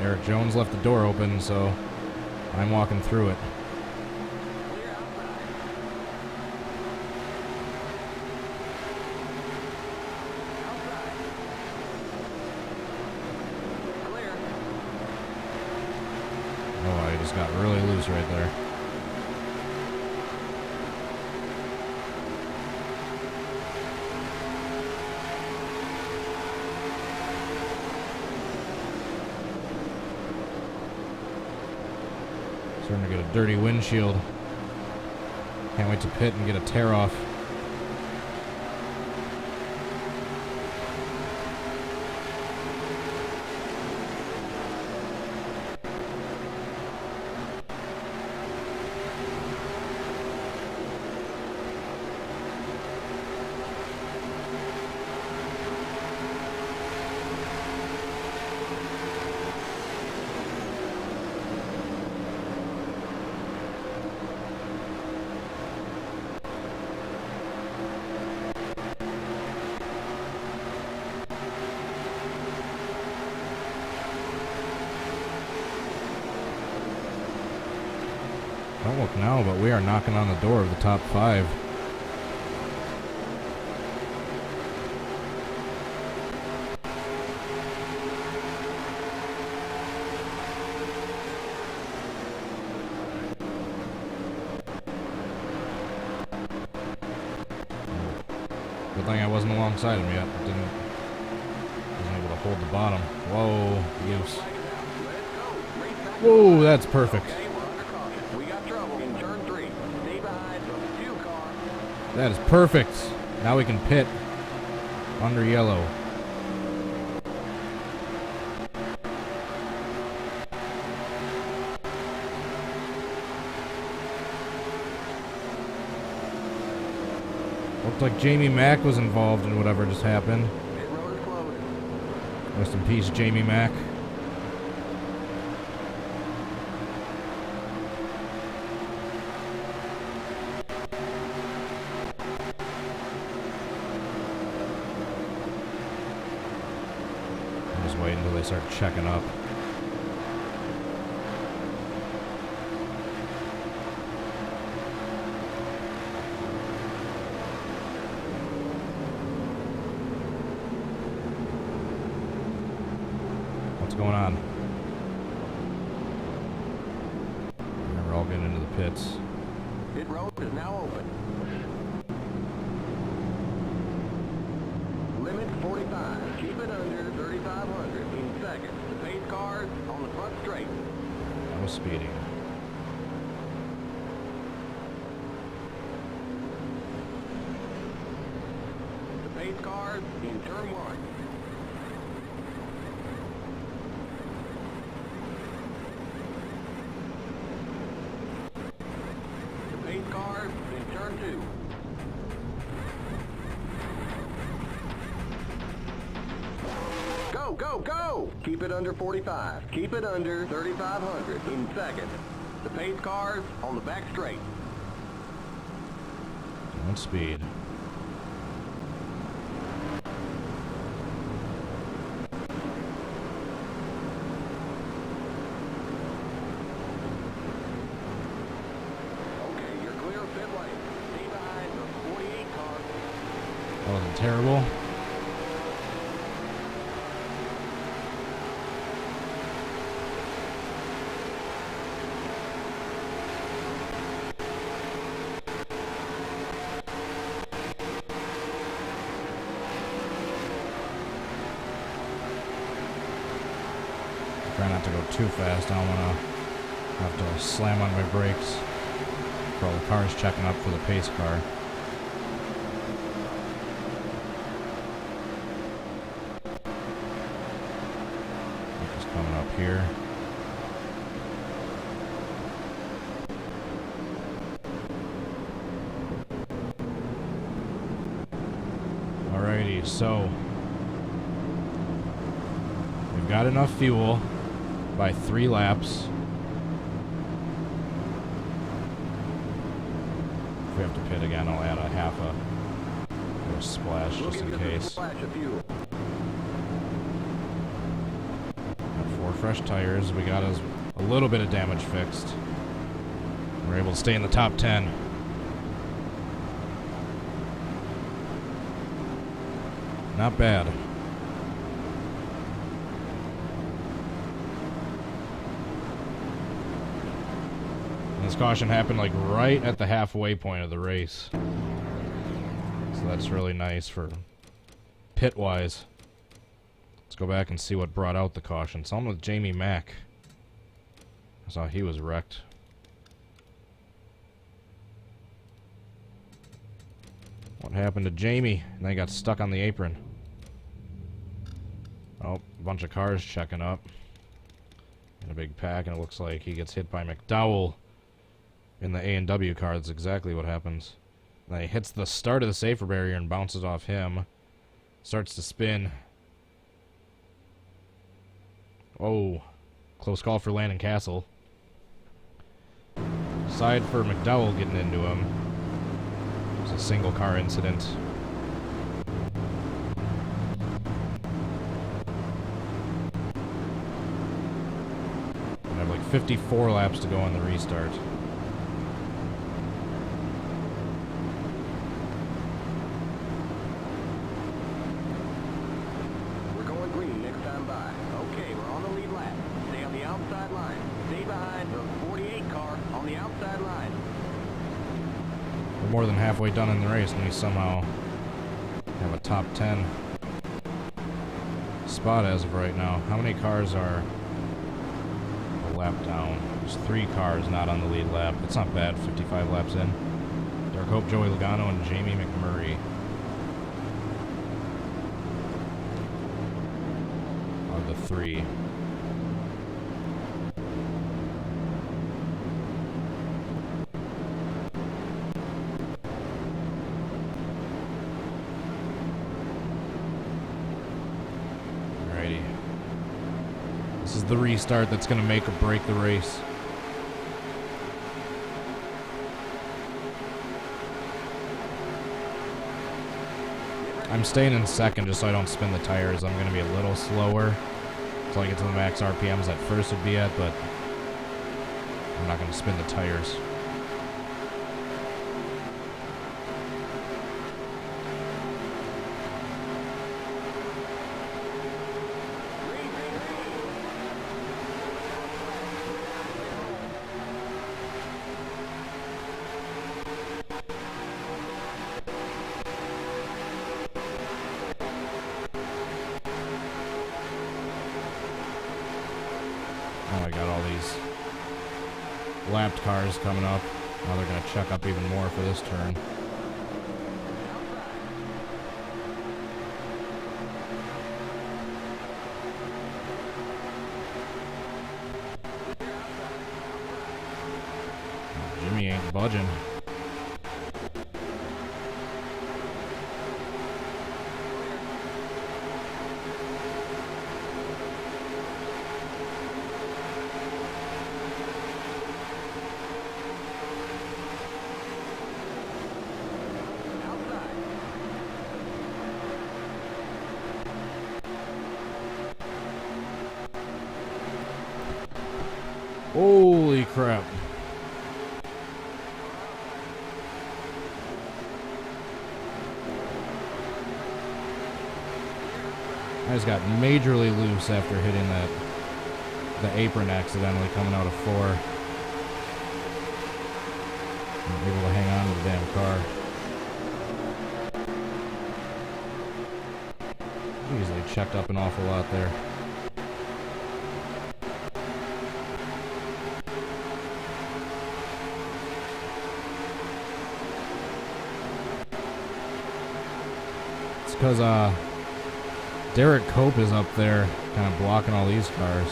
Eric Jones left the door open, so I'm walking through it. Clear outside. Outside. Clear. Oh, I just got really loose right there. Starting to get a dirty windshield. Can't wait to pit and get a tear off. Don't look now, but we are knocking on the door of the top 5. Good thing I wasn't alongside him yet. Wasn't able to hold the bottom. Whoa, use. Whoa, that's perfect. Okay, we're under caution. We got trouble in turn 3. Stay behind the 2 car. That is perfect. Now we can pit under yellow. Looked like Jamie Mack was involved in whatever just happened. Pit road is closed. Rest in peace, Jamie Mack. I'm just waiting until they start checking up. What's going on? And we're all getting into the pits. Pit road is now open. Limit 45. Keep it under 3,500 in second. The pace cars on the front straight. No speeding. The pace cars in turn 1. The pace cars in turn 2. Go, go, go! Keep it under 45. Keep it under 3,500 in second. The pace cars on the back straight. Don't speed. Okay, you're clear of pit lane. Stay behind the 48 car. That wasn't terrible. Try not to go too fast. I don't want to have to slam on my brakes for all the cars checking up for the pace car. Just coming up here. Alrighty, so we've got enough fuel by 3 laps. If we have to pit again, I'll add a half a splash just in case. Splash of fuel. At fresh tires. We got us a little bit of damage fixed. We're able to stay in the top 10. Not bad. And this caution happened like right at the halfway point of the race. So that's really nice for pit-wise. Let's go back and see what brought out the caution. Something with Jamie Mack. I saw he was wrecked. What happened to Jamie? And they got stuck on the apron. Oh, a bunch of cars checking up. In a big pack, and it looks like he gets hit by McDowell in the A&W car. That's exactly what happens. And he hits the start of the safer barrier and bounces off him. Starts to spin. Oh, close call for Landon Castle. Side for McDowell getting into him. It was a single car incident. We have like 54 laps to go on the restart. We're going green next time by. Okay, we're on the lead lap. Stay on the outside line. Stay behind the 48 car on the outside line. We're more than halfway done in the race, and we somehow have a top 10 spot as of right now. How many cars are a lap down? There's 3 cars not on the lead lap. It's not bad, 55 laps in. Dark Hope, Joey Logano, and Jamie McMurray are the 3. This is the restart that's going to make or break the race. I'm staying in second just so I don't spin the tires. I'm going to be a little slower until I get to the max RPMs that first would be at, but I'm not going to spin the tires. Oh, I got all these lapped cars coming up. Now they're going to check up even more for this turn. Jimmy ain't budging. Holy crap. I just got majorly loose after hitting the apron accidentally coming out of 4. I'm able to hang on to the damn car. Easily checked up an awful lot there. Because Derek Cope is up there kind of blocking all these cars.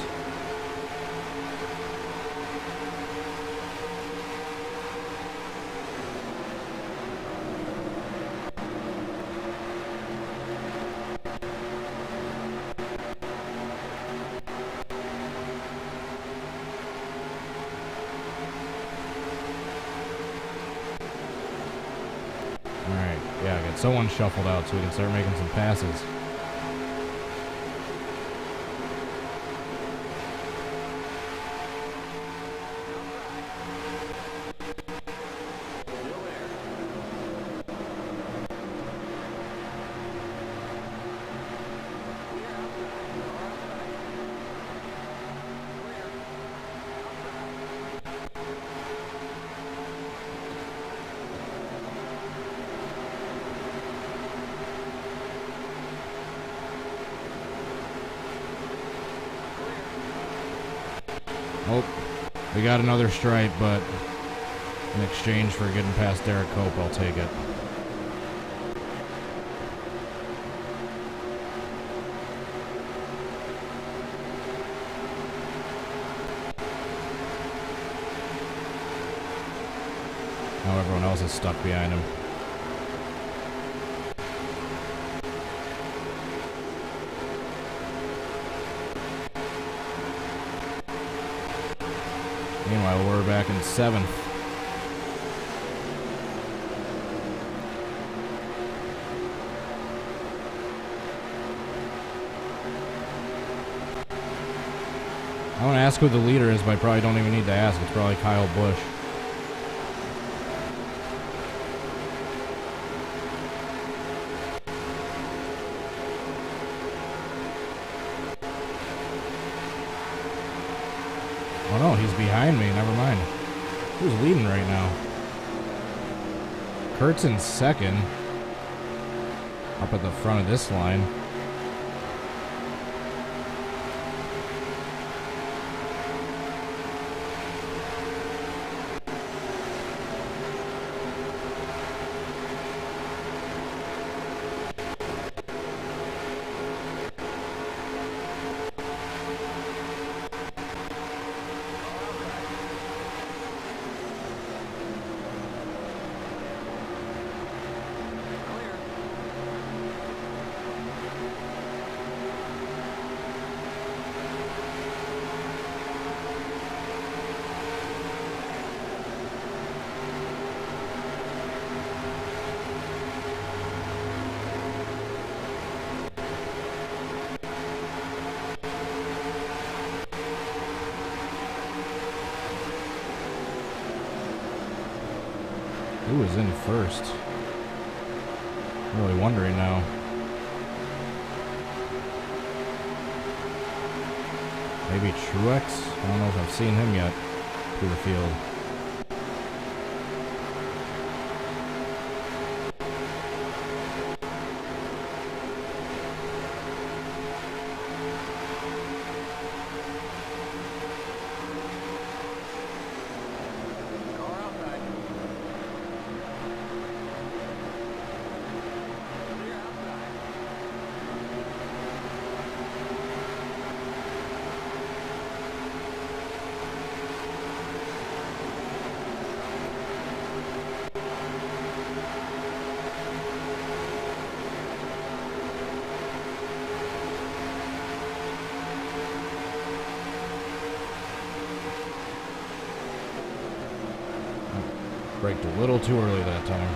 Alright, yeah, get someone shuffled out so we can start making some passes. Oh, we got another stripe, but in exchange for getting past Derek Cope, I'll take it. Now everyone else is stuck behind him. Meanwhile, we're back in 7th. I want to ask who the leader is, but I probably don't even need to ask. It's probably Kyle Busch. Oh no, he's behind me. Never mind. Who's leading right now? Kurt's in 2nd. Up at the front of this line. Who is in first? I'm really wondering now. Maybe Truex? I don't know if I've seen him yet through the field. Braked a little too early that time.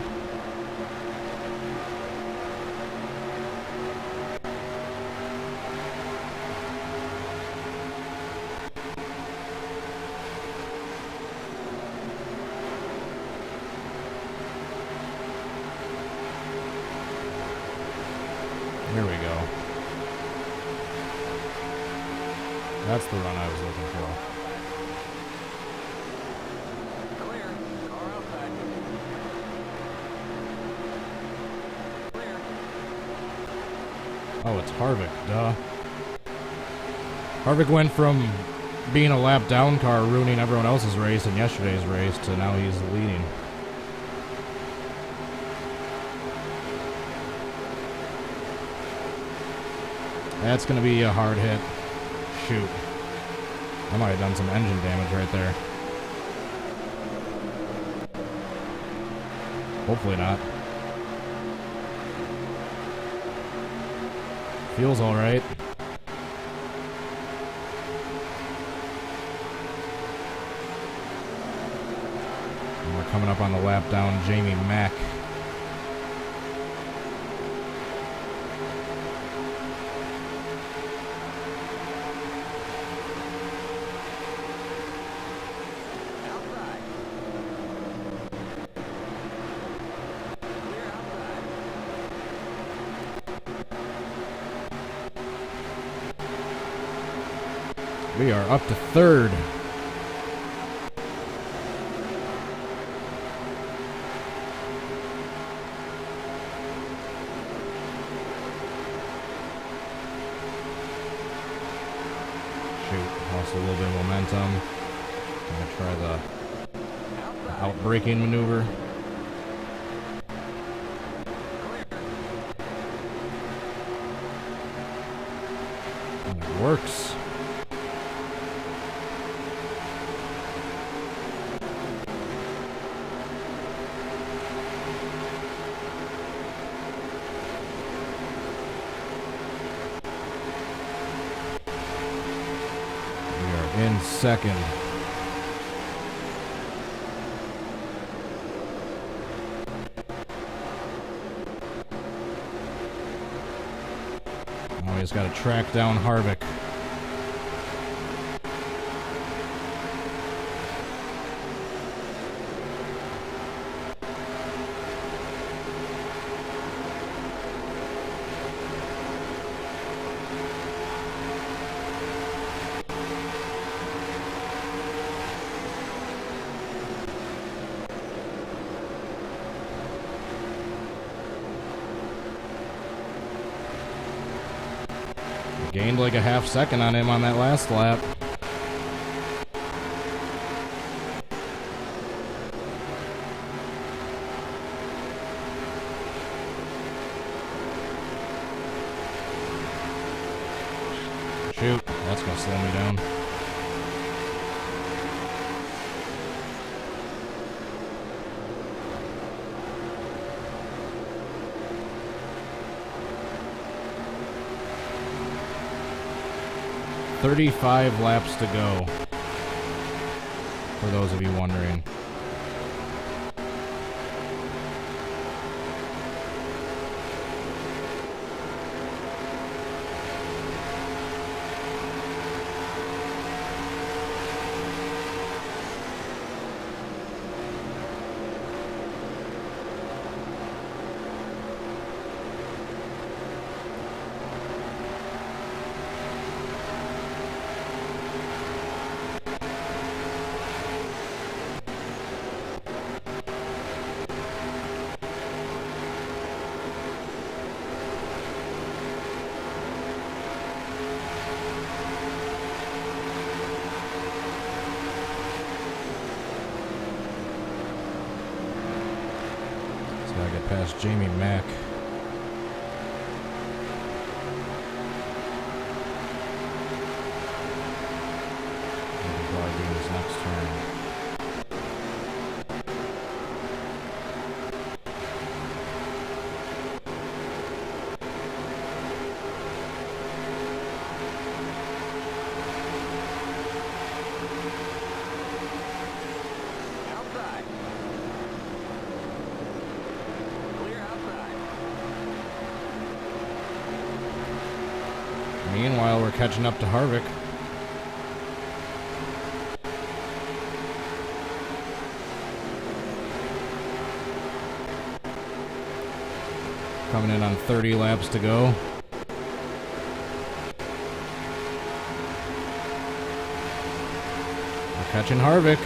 Here we go. That's the run I was looking for. Oh, it's Harvick, duh. Harvick went from being a lap down car, ruining everyone else's race in yesterday's race, to now he's leading. That's going to be a hard hit. Shoot. I might have done some engine damage right there. Hopefully not. Feels all right. And we're coming up on the lap down Jamie Mack. We are up to 3rd. Shoot, lost a little bit of momentum. I'm gonna try the out-braking maneuver. And it works. In second. Now he's got to track down Harvick. Gained like a half second on him on that last lap. Shoot, that's gonna slow me down. "35 laps to go," for those of you wondering. Gotta get past Jamie Mack. He'll probably be his next turn. Outside. Clear outside. Meanwhile, we're catching up to Harvick. Coming in on 30 laps to go. We're catching Harvick.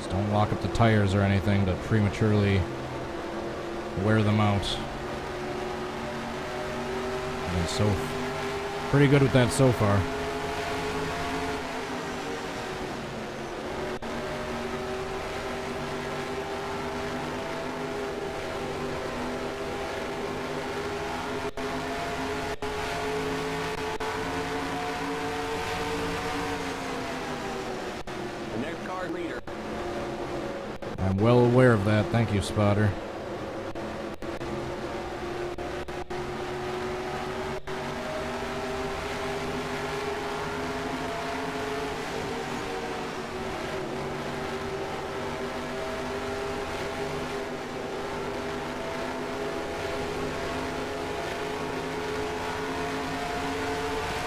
Don't lock up the tires or anything to prematurely wear them out. And so pretty good with that so far. The next car leader. I'm well aware of that. Thank you, Spotter.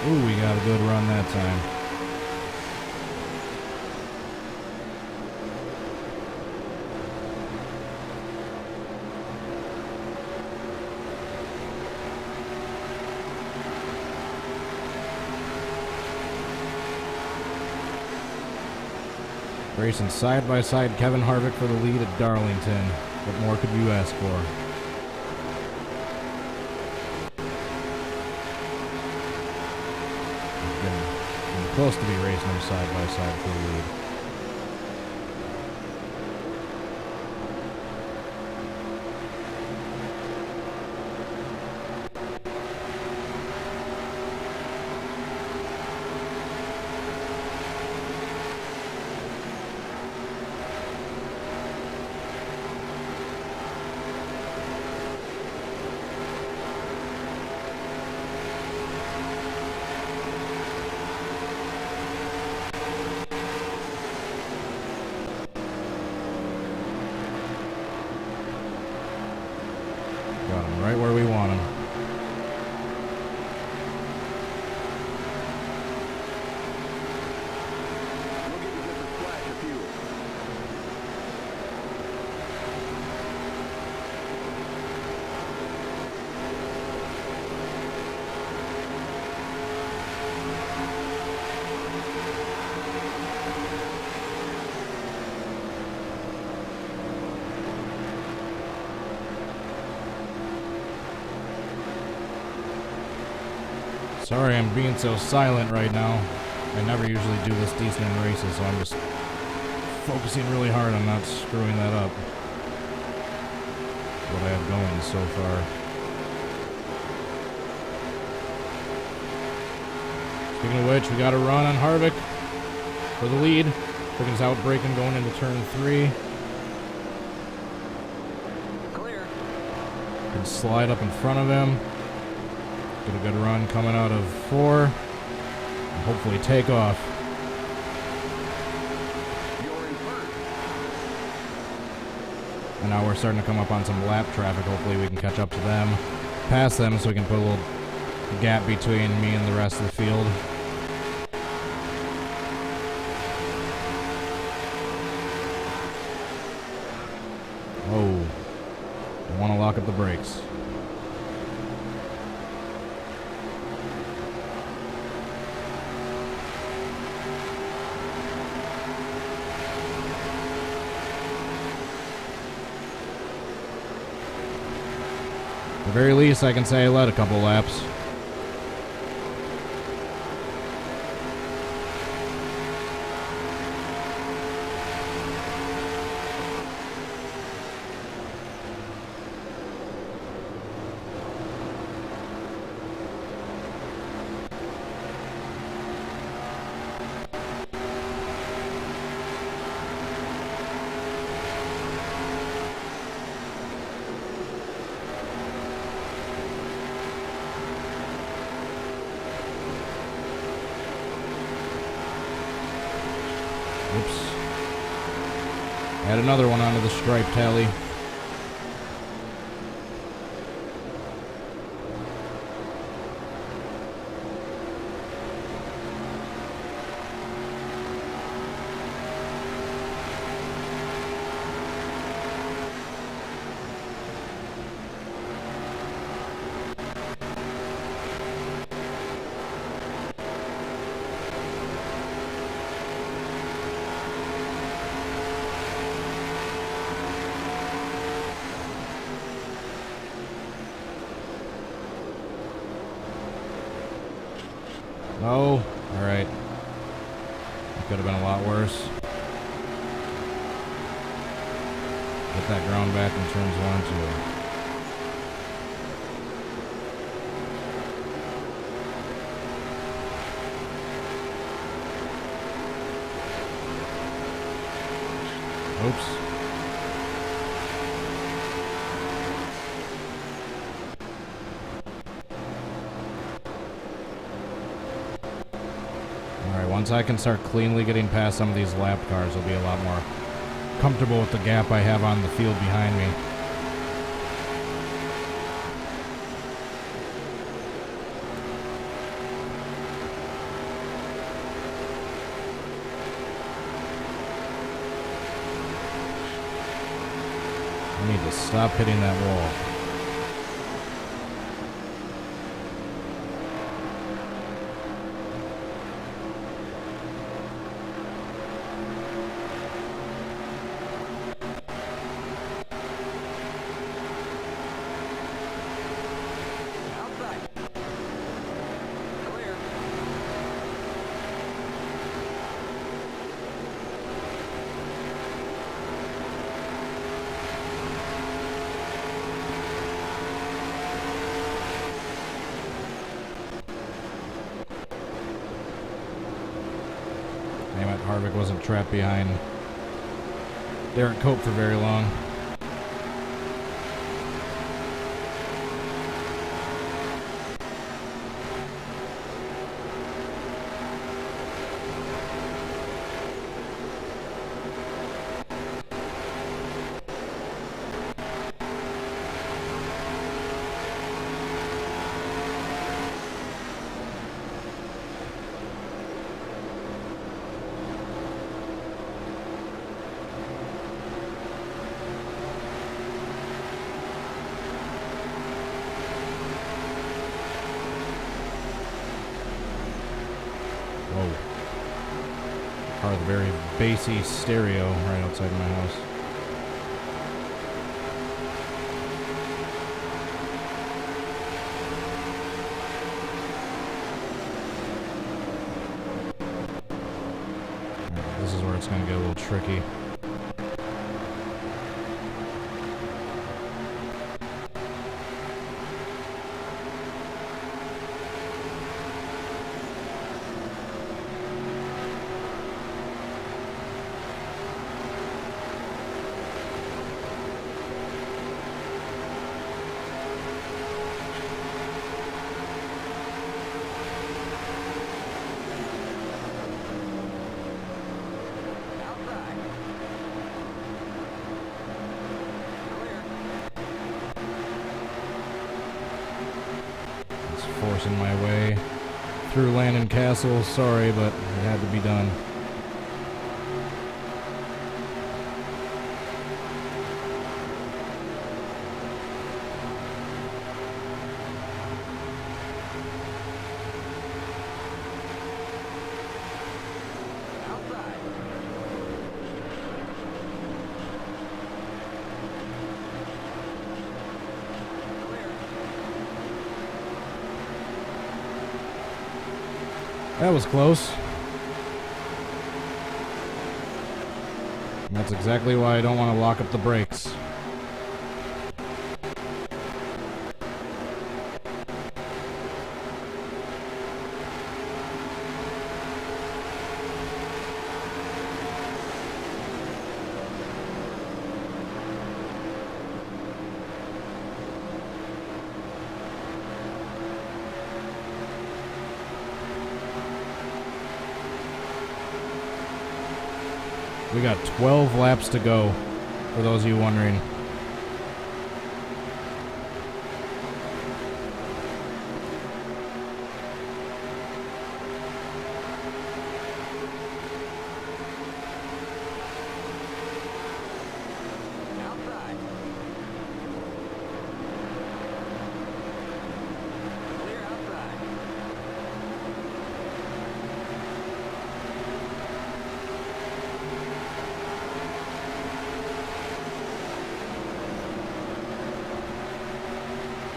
Ooh, we got a good run that time. Racing side by side, Kevin Harvick for the lead at Darlington. What more could you ask for? Getting close to be racing them side by side for the lead. Got him right where we want him. We'll give you just a splash of fuel. Sorry I'm being so silent right now. I never usually do this decent in races, so I'm just focusing really hard on not screwing that up. What I have going so far. Speaking of which, we got a run on Harvick for the lead. Took his out braking going into turn 3. Clear. Can slide up in front of him. Get a good run coming out of 4. And hopefully take off. You're in first. And now we're starting to come up on some lap traffic. Hopefully we can catch up to them. Pass them so we can put a little gap between me and the rest of the field. Oh. Don't want to lock up the brakes. At the very least, I can say I led a couple laps. Oops. Add another one onto the stripe tally. Oh, alright. It could have been a lot worse. Get that ground back in turns 1 and 2. Oops. Once I can start cleanly getting past some of these lap cars, I'll be a lot more comfortable with the gap I have on the field behind me. Stop hitting that wall. Outside. Clear. Damn it, Harvick wasn't trapped behind Derek Cope for very long. Whoa. Car with a very bassy stereo right outside my house. Alright, this is where it's going to get a little tricky. Forcing my way through Landon Castle. Sorry, but it had to be done. That was close. And that's exactly why I don't want to lock up the brakes. We got 12 laps to go, for those of you wondering.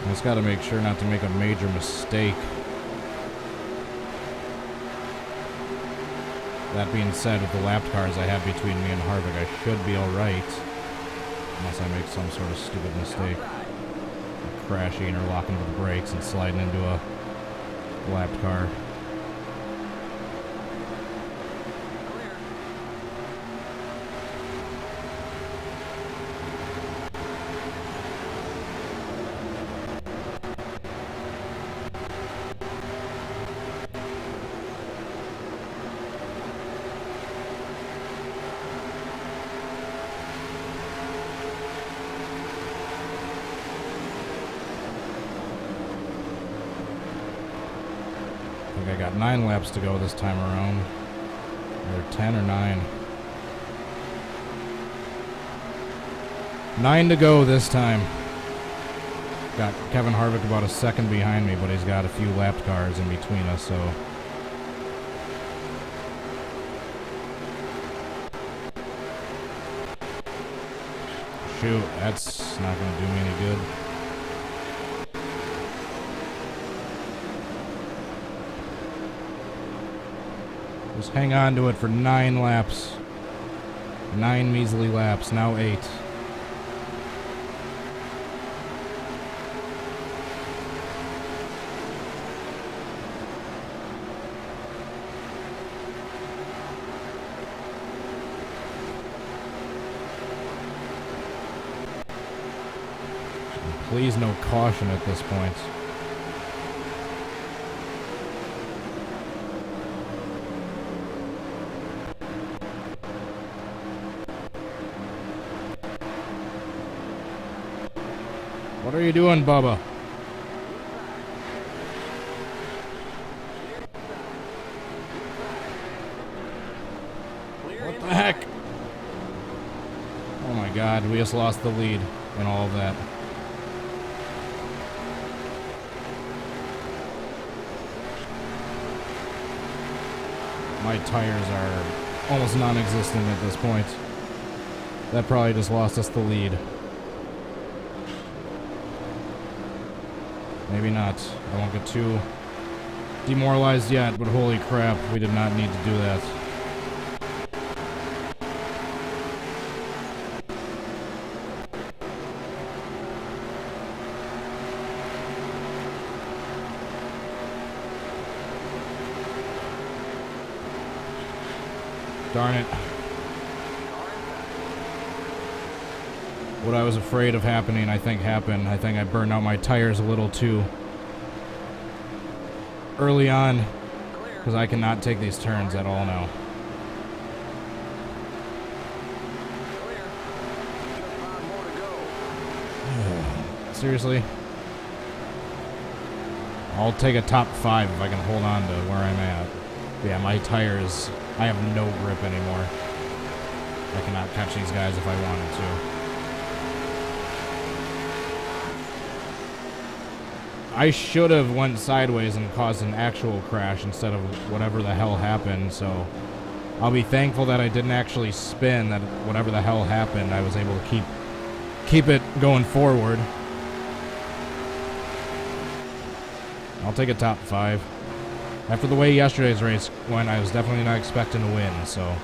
I just got to make sure not to make a major mistake. That being said, with the lapped cars I have between me and Harvick, I should be alright. Unless I make some sort of stupid mistake. Like crashing or locking to the brakes and sliding into a lapped car. I got 9 laps to go this time around. Either 10 or 9. 9 to go this time. Got Kevin Harvick about a second behind me, but he's got a few lapped cars in between us, so... Shoot, that's not going to do me any good. Just hang on to it for 9 laps. 9 measly laps, now 8. Please no caution at this point. What are you doing, Bubba? What the heck? Oh my God, we just lost the lead and all of that. My tires are almost non-existent at this point. That probably just lost us the lead. Maybe not. I won't get too demoralized yet, but holy crap, we did not need to do that. Darn it. What I was afraid of happening, I think happened. I think I burned out my tires a little too early on, because I cannot take these turns at all now. Seriously? I'll take a top 5 if I can hold on to where I'm at. Yeah, my tires, I have no grip anymore. I cannot catch these guys if I wanted to. I should have went sideways and caused an actual crash instead of whatever the hell happened, so I'll be thankful that I didn't actually spin, that whatever the hell happened, I was able to keep it going forward. I'll take a top 5. After the way yesterday's race went, I was definitely not expecting to win, so...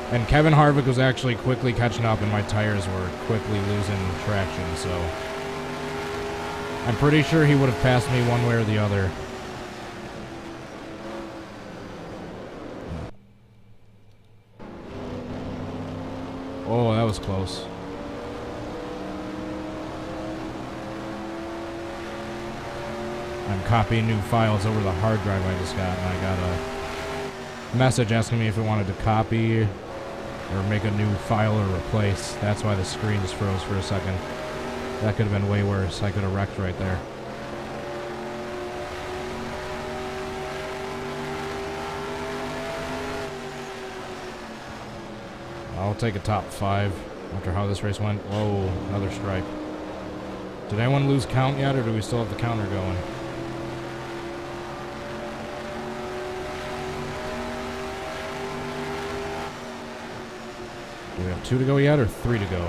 And Kevin Harvick was actually quickly catching up, and my tires were quickly losing traction, so... I'm pretty sure he would have passed me one way or the other. Oh, that was close. I'm copying new files over the hard drive I just got, and I got a message asking me if I wanted to copy or make a new file or replace. That's why the screen just froze for a second. That could have been way worse. I could have wrecked right there. I'll take a top 5 after how this race went. Whoa, another stripe. Did anyone lose count yet, or do we still have the counter going? Do we have 2 to go yet, or 3 to go?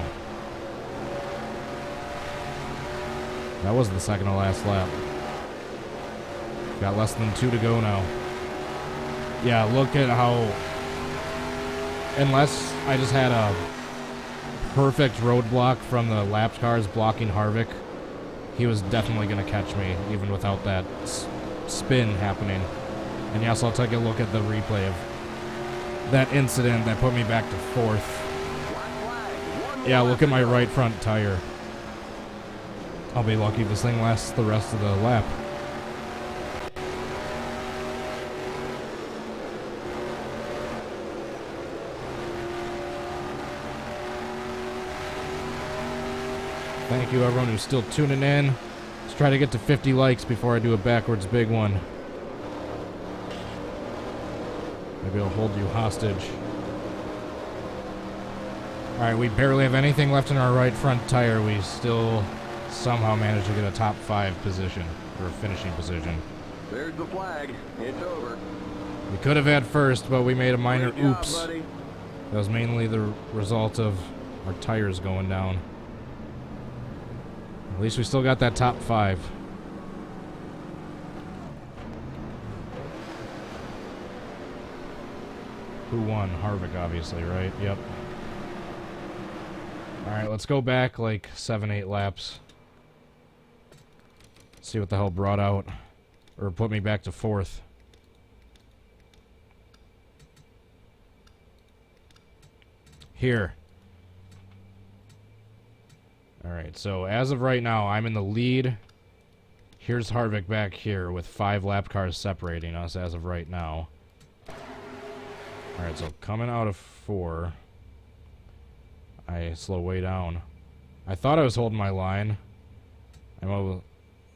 That was the second to last lap. Got less than 2 to go now. Yeah, look at how... Unless I just had a perfect roadblock from the lapped cars blocking Harvick, he was definitely going to catch me, even without that spin happening. And yes, I'll take a look at the replay of that incident that put me back to 4th. Yeah, look at my right front tire. I'll be lucky if this thing lasts the rest of the lap. Thank you everyone who's still tuning in. Let's try to get to 50 likes before I do a backwards big one. Maybe I'll hold you hostage. Alright, we barely have anything left in our right front tire. We still somehow managed to get a top 5 position, or a finishing position. There's the flag. It's over. We could have had first, but we made a minor Great job, oops. buddy. That was mainly the result of our tires going down. At least we still got that top 5. Who won? Harvick, obviously, right? Yep. Alright, let's go back like 7-8 laps. See what the hell brought out. Or put me back to 4th. Here. Alright, so as of right now, I'm in the lead. Here's Harvick back here with 5 lap cars separating us as of right now. Alright, so coming out of 4, I slow way down. I thought I was holding my line. I'm able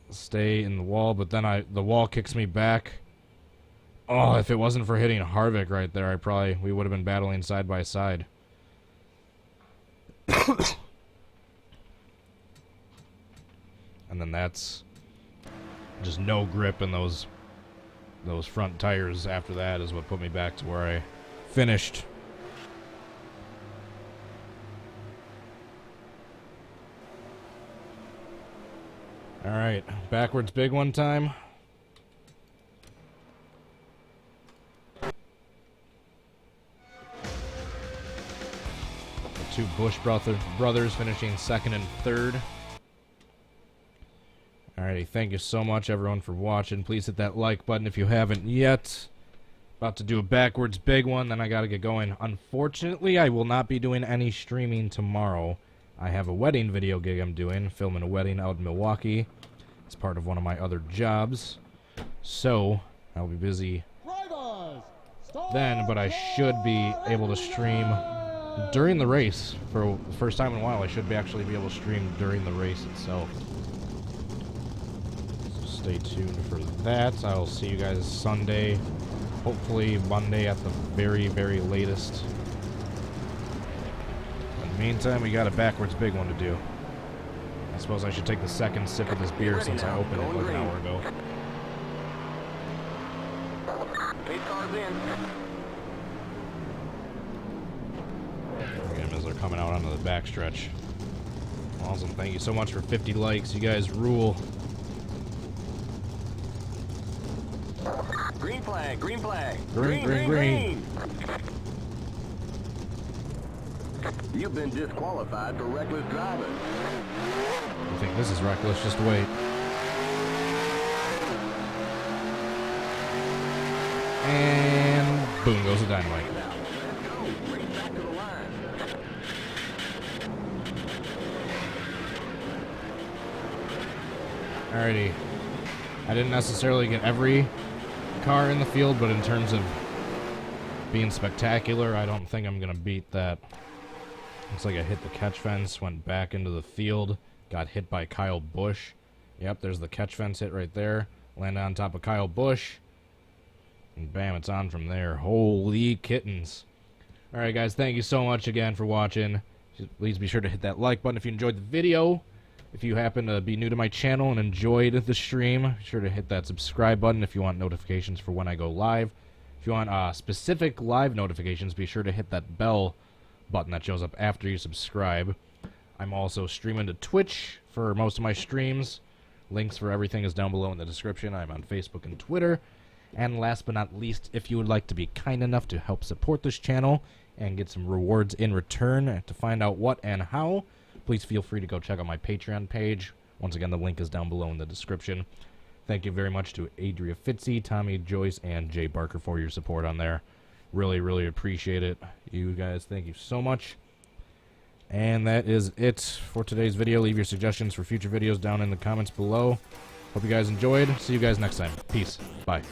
to stay in the wall, but then the wall kicks me back. Oh, if it wasn't for hitting Harvick right there, we would have been battling side by side. And then that's just no grip in those front tires after that is what put me back to where I finished. Alright, backwards big one time. The two Bush brothers finishing 2nd and 3rd. Alrighty, thank you so much everyone for watching. Please hit that like button if you haven't yet. About to do a backwards big one, then I gotta get going. Unfortunately, I will not be doing any streaming tomorrow. I have a wedding video gig I'm doing, filming a wedding out in Milwaukee. It's part of one of my other jobs. So, I'll be busy then, but I should be able to stream during the race. For the first time in a while, I should actually be able to stream during the race itself. So stay tuned for that. I'll see you guys Sunday. Hopefully Monday at the very, very latest. In the meantime, we got a backwards big one to do. I suppose I should take the second sip of this beer since I opened it like an hour ago. Pace car's in. Look at them as they're coming out onto the backstretch. Awesome. Thank you so much for 50 likes. You guys rule. Green flag, green flag. Green. You've been disqualified for reckless driving. You think this is reckless? Just wait. And boom goes the dynamite. Let's go. Race back to the line. Alrighty. I didn't necessarily get every car in the field, but in terms of being spectacular, I don't think I'm gonna beat that. Looks like I hit the catch fence, went back into the field, got hit by Kyle Busch. Yep, there's the catch fence hit right there. Landed on top of Kyle Busch. And bam, it's on from there. Holy kittens. Alright guys, thank you so much again for watching. Please be sure to hit that like button if you enjoyed the video. If you happen to be new to my channel and enjoyed the stream, be sure to hit that subscribe button if you want notifications for when I go live. If you want specific live notifications, be sure to hit that bell button that shows up after you subscribe. I'm also streaming to Twitch for most of my streams. Links for everything is down below in the description. I'm on Facebook and Twitter. And last but not least, if you would like to be kind enough to help support this channel and get some rewards in return to find out what and how, please feel free to go check out my Patreon page. Once again, the link is down below in the description. Thank you very much to Adria Fitzy, Tommy Joyce, and Jay Barker for your support on there. Really, really appreciate it. You guys, thank you so much. And that is it for today's video. Leave your suggestions for future videos down in the comments below. Hope you guys enjoyed. See you guys next time. Peace. Bye.